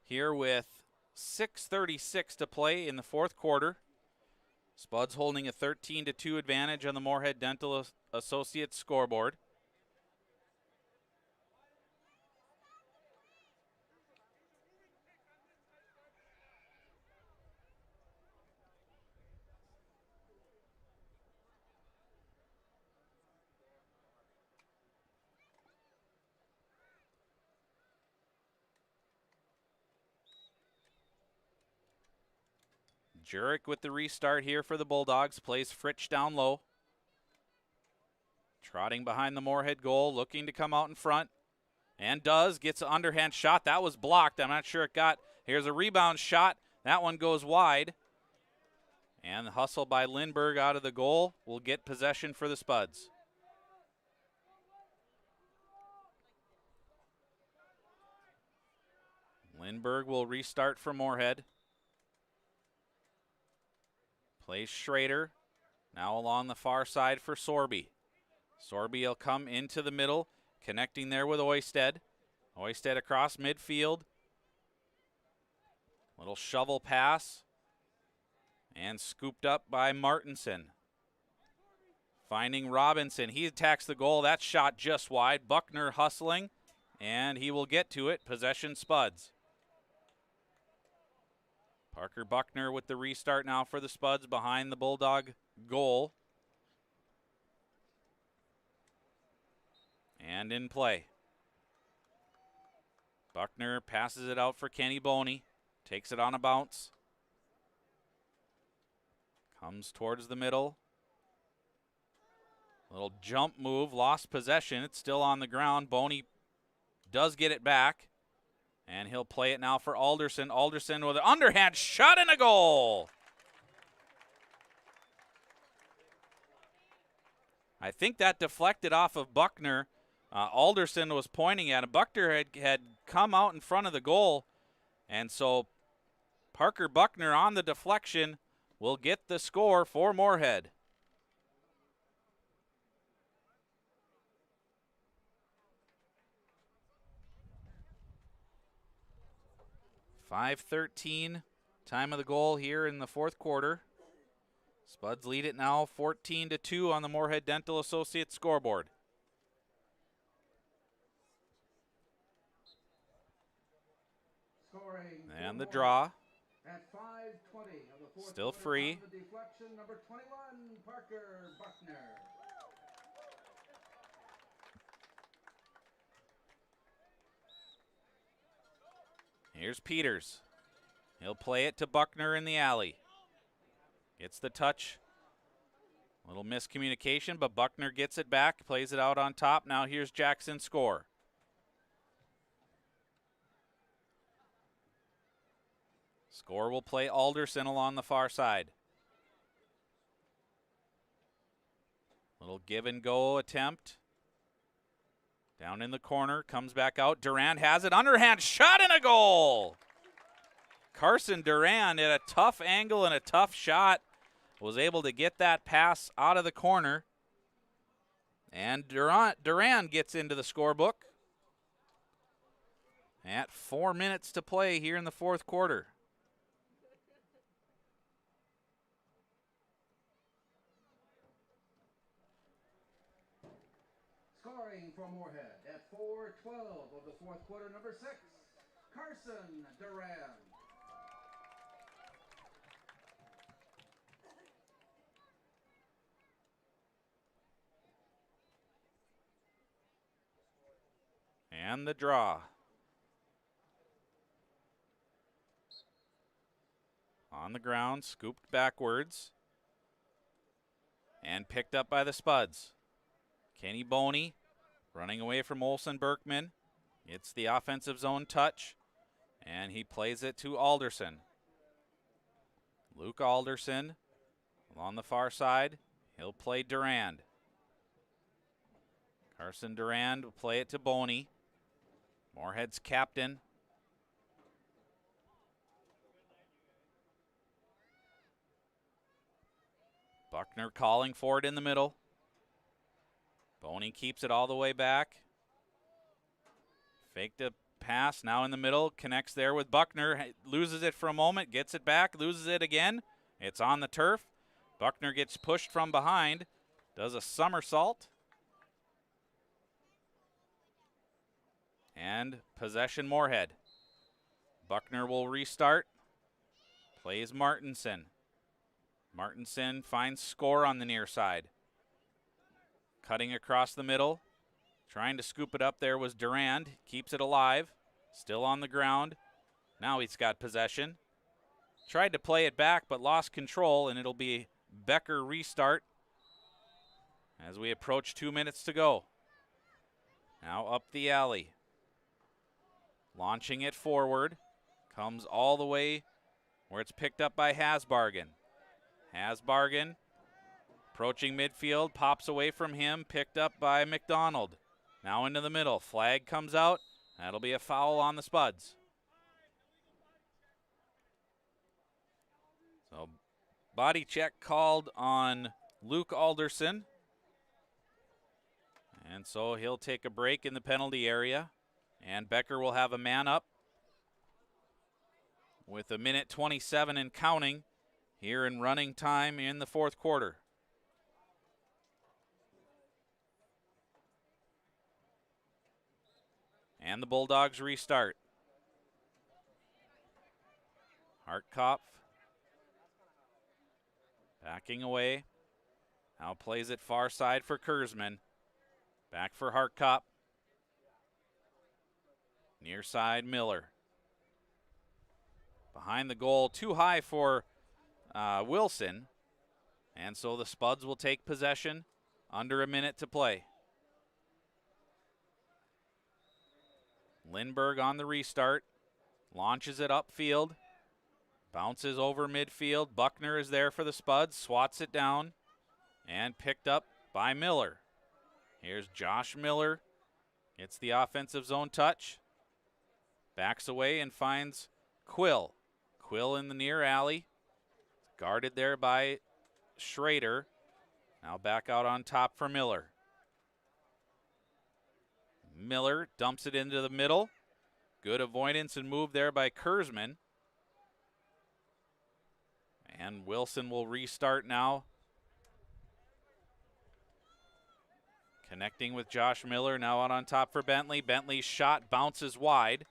here with 6:36 to play in the fourth quarter. Spuds holding a 13-2 advantage on the Moorhead Dental Associates scoreboard. Jurek with the restart here for the Bulldogs. Plays Fritsch down low. Trotting behind the Moorhead goal, looking to come out in front. And does. Gets an underhand shot. That was blocked. I'm not sure it got. Here's a rebound shot. That one goes wide. And the hustle by Lindberg out of the goal will get possession for the Spuds. Lindberg will restart for Moorhead. Plays Schrader. Now along the far side for Sorby. Sorby will come into the middle, connecting there with Oisted. Oisted across midfield. Little shovel pass. And scooped up by Martinson. Finding Robinson. He attacks the goal. That shot just wide. Buckner hustling. And he will get to it. Possession Spuds. Parker Buckner with the restart now for the Spuds behind the Bulldog goal. And in play. Buckner passes it out for Kenny Boney. Takes it on a bounce. Comes towards the middle. Little jump move, lost possession. It's still on the ground. Boney does get it back. And he'll play it now for Alderson. Alderson with an underhand shot and a goal. I think that deflected off of Buckner. Alderson was pointing at him. Buckner had come out in front of the goal. And so Parker Buckner on the deflection will get the score for Moorhead. .5:13 time of the goal here in the fourth quarter. Spuds lead it now 14-2 on the Moorhead Dental Associates scoreboard. And the draw. At 5:20 of the fourth Still quarter, free. on the deflection, number 21, Parker Buckner. Here's Peters. He'll play it to Buckner in the alley. Gets the touch. Little miscommunication, but Buckner gets it back, plays it out on top. Now here's Jackson's score. Score will play Alderson along the far side. Little give and go attempt. Down in the corner, comes back out. Durand has it, underhand shot and a goal. Carson Durand at a tough angle and a tough shot was able to get that pass out of the corner. And Durand gets into the scorebook at 4 minutes to play here in the fourth quarter. Scoring for Moorhead at 4:12 of the fourth quarter, number 6, Carson Durand. And the draw. On the ground, scooped backwards. And picked up by the Spuds. Kenny Boney running away from Olsen Berkman. It's the offensive zone touch. And he plays it to Alderson. Luke Alderson on the far side. He'll play Durand. Carson Durand will play it to Boney. Moorhead's captain. Buckner calling for it in the middle. Boney keeps it all the way back. Fake the pass, now in the middle, connects there with Buckner, loses it for a moment, gets it back, loses it again. It's on the turf. Buckner gets pushed from behind, does a somersault. And possession Moorhead. Buckner will restart. Plays Martinson. Martinson finds score on the near side. Cutting across the middle. Trying to scoop it up there was Durand. Keeps it alive. Still on the ground. Now he's got possession. Tried to play it back but lost control, and it'll be Becker restart as we approach 2 minutes to go. Now up the alley. Launching it forward. Comes all the way where it's picked up by Hasbargen. Hasbargen approaching midfield, pops away from him, picked up by McDonald. Now into the middle, flag comes out. That'll be a foul on the Spuds. So body check called on Luke Alderson. And so he'll take a break in the penalty area. And Becker will have a man up with 1:27 and counting here in running time in the fourth quarter. And the Bulldogs restart. Hartkopf backing away. Now plays it far side for Kurzman. Back for Hartkopf. Near side, Miller. Behind the goal, too high for Wilson. And so the Spuds will take possession. Under a minute to play. Lindbergh on the restart. Launches it upfield. Bounces over midfield. Buckner is there for the Spuds. Swats it down. And picked up by Miller. Here's Josh Miller. Gets the offensive zone touch. Backs away and finds Quill. Quill in the near alley. Guarded there by Schrader. Now back out on top for Miller. Miller dumps it into the middle. Good avoidance and move there by Kurzman. And Wilson will restart now. Connecting with Josh Miller, now out on top for Bentley. Bentley's shot bounces wide.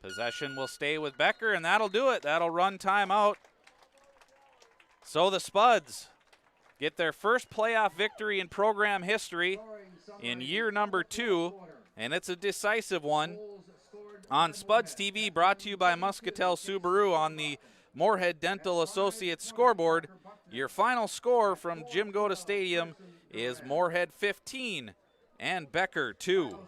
Possession will stay with Becker, and that'll do it. That'll run timeout. So the Spuds get their first playoff victory in program history in year number 2, and it's a decisive one. On Spuds TV, brought to you by Muscatel Subaru on the Moorhead Dental Associates scoreboard. Your final score from Jim Goda Stadium is Moorhead 15 and Becker 2.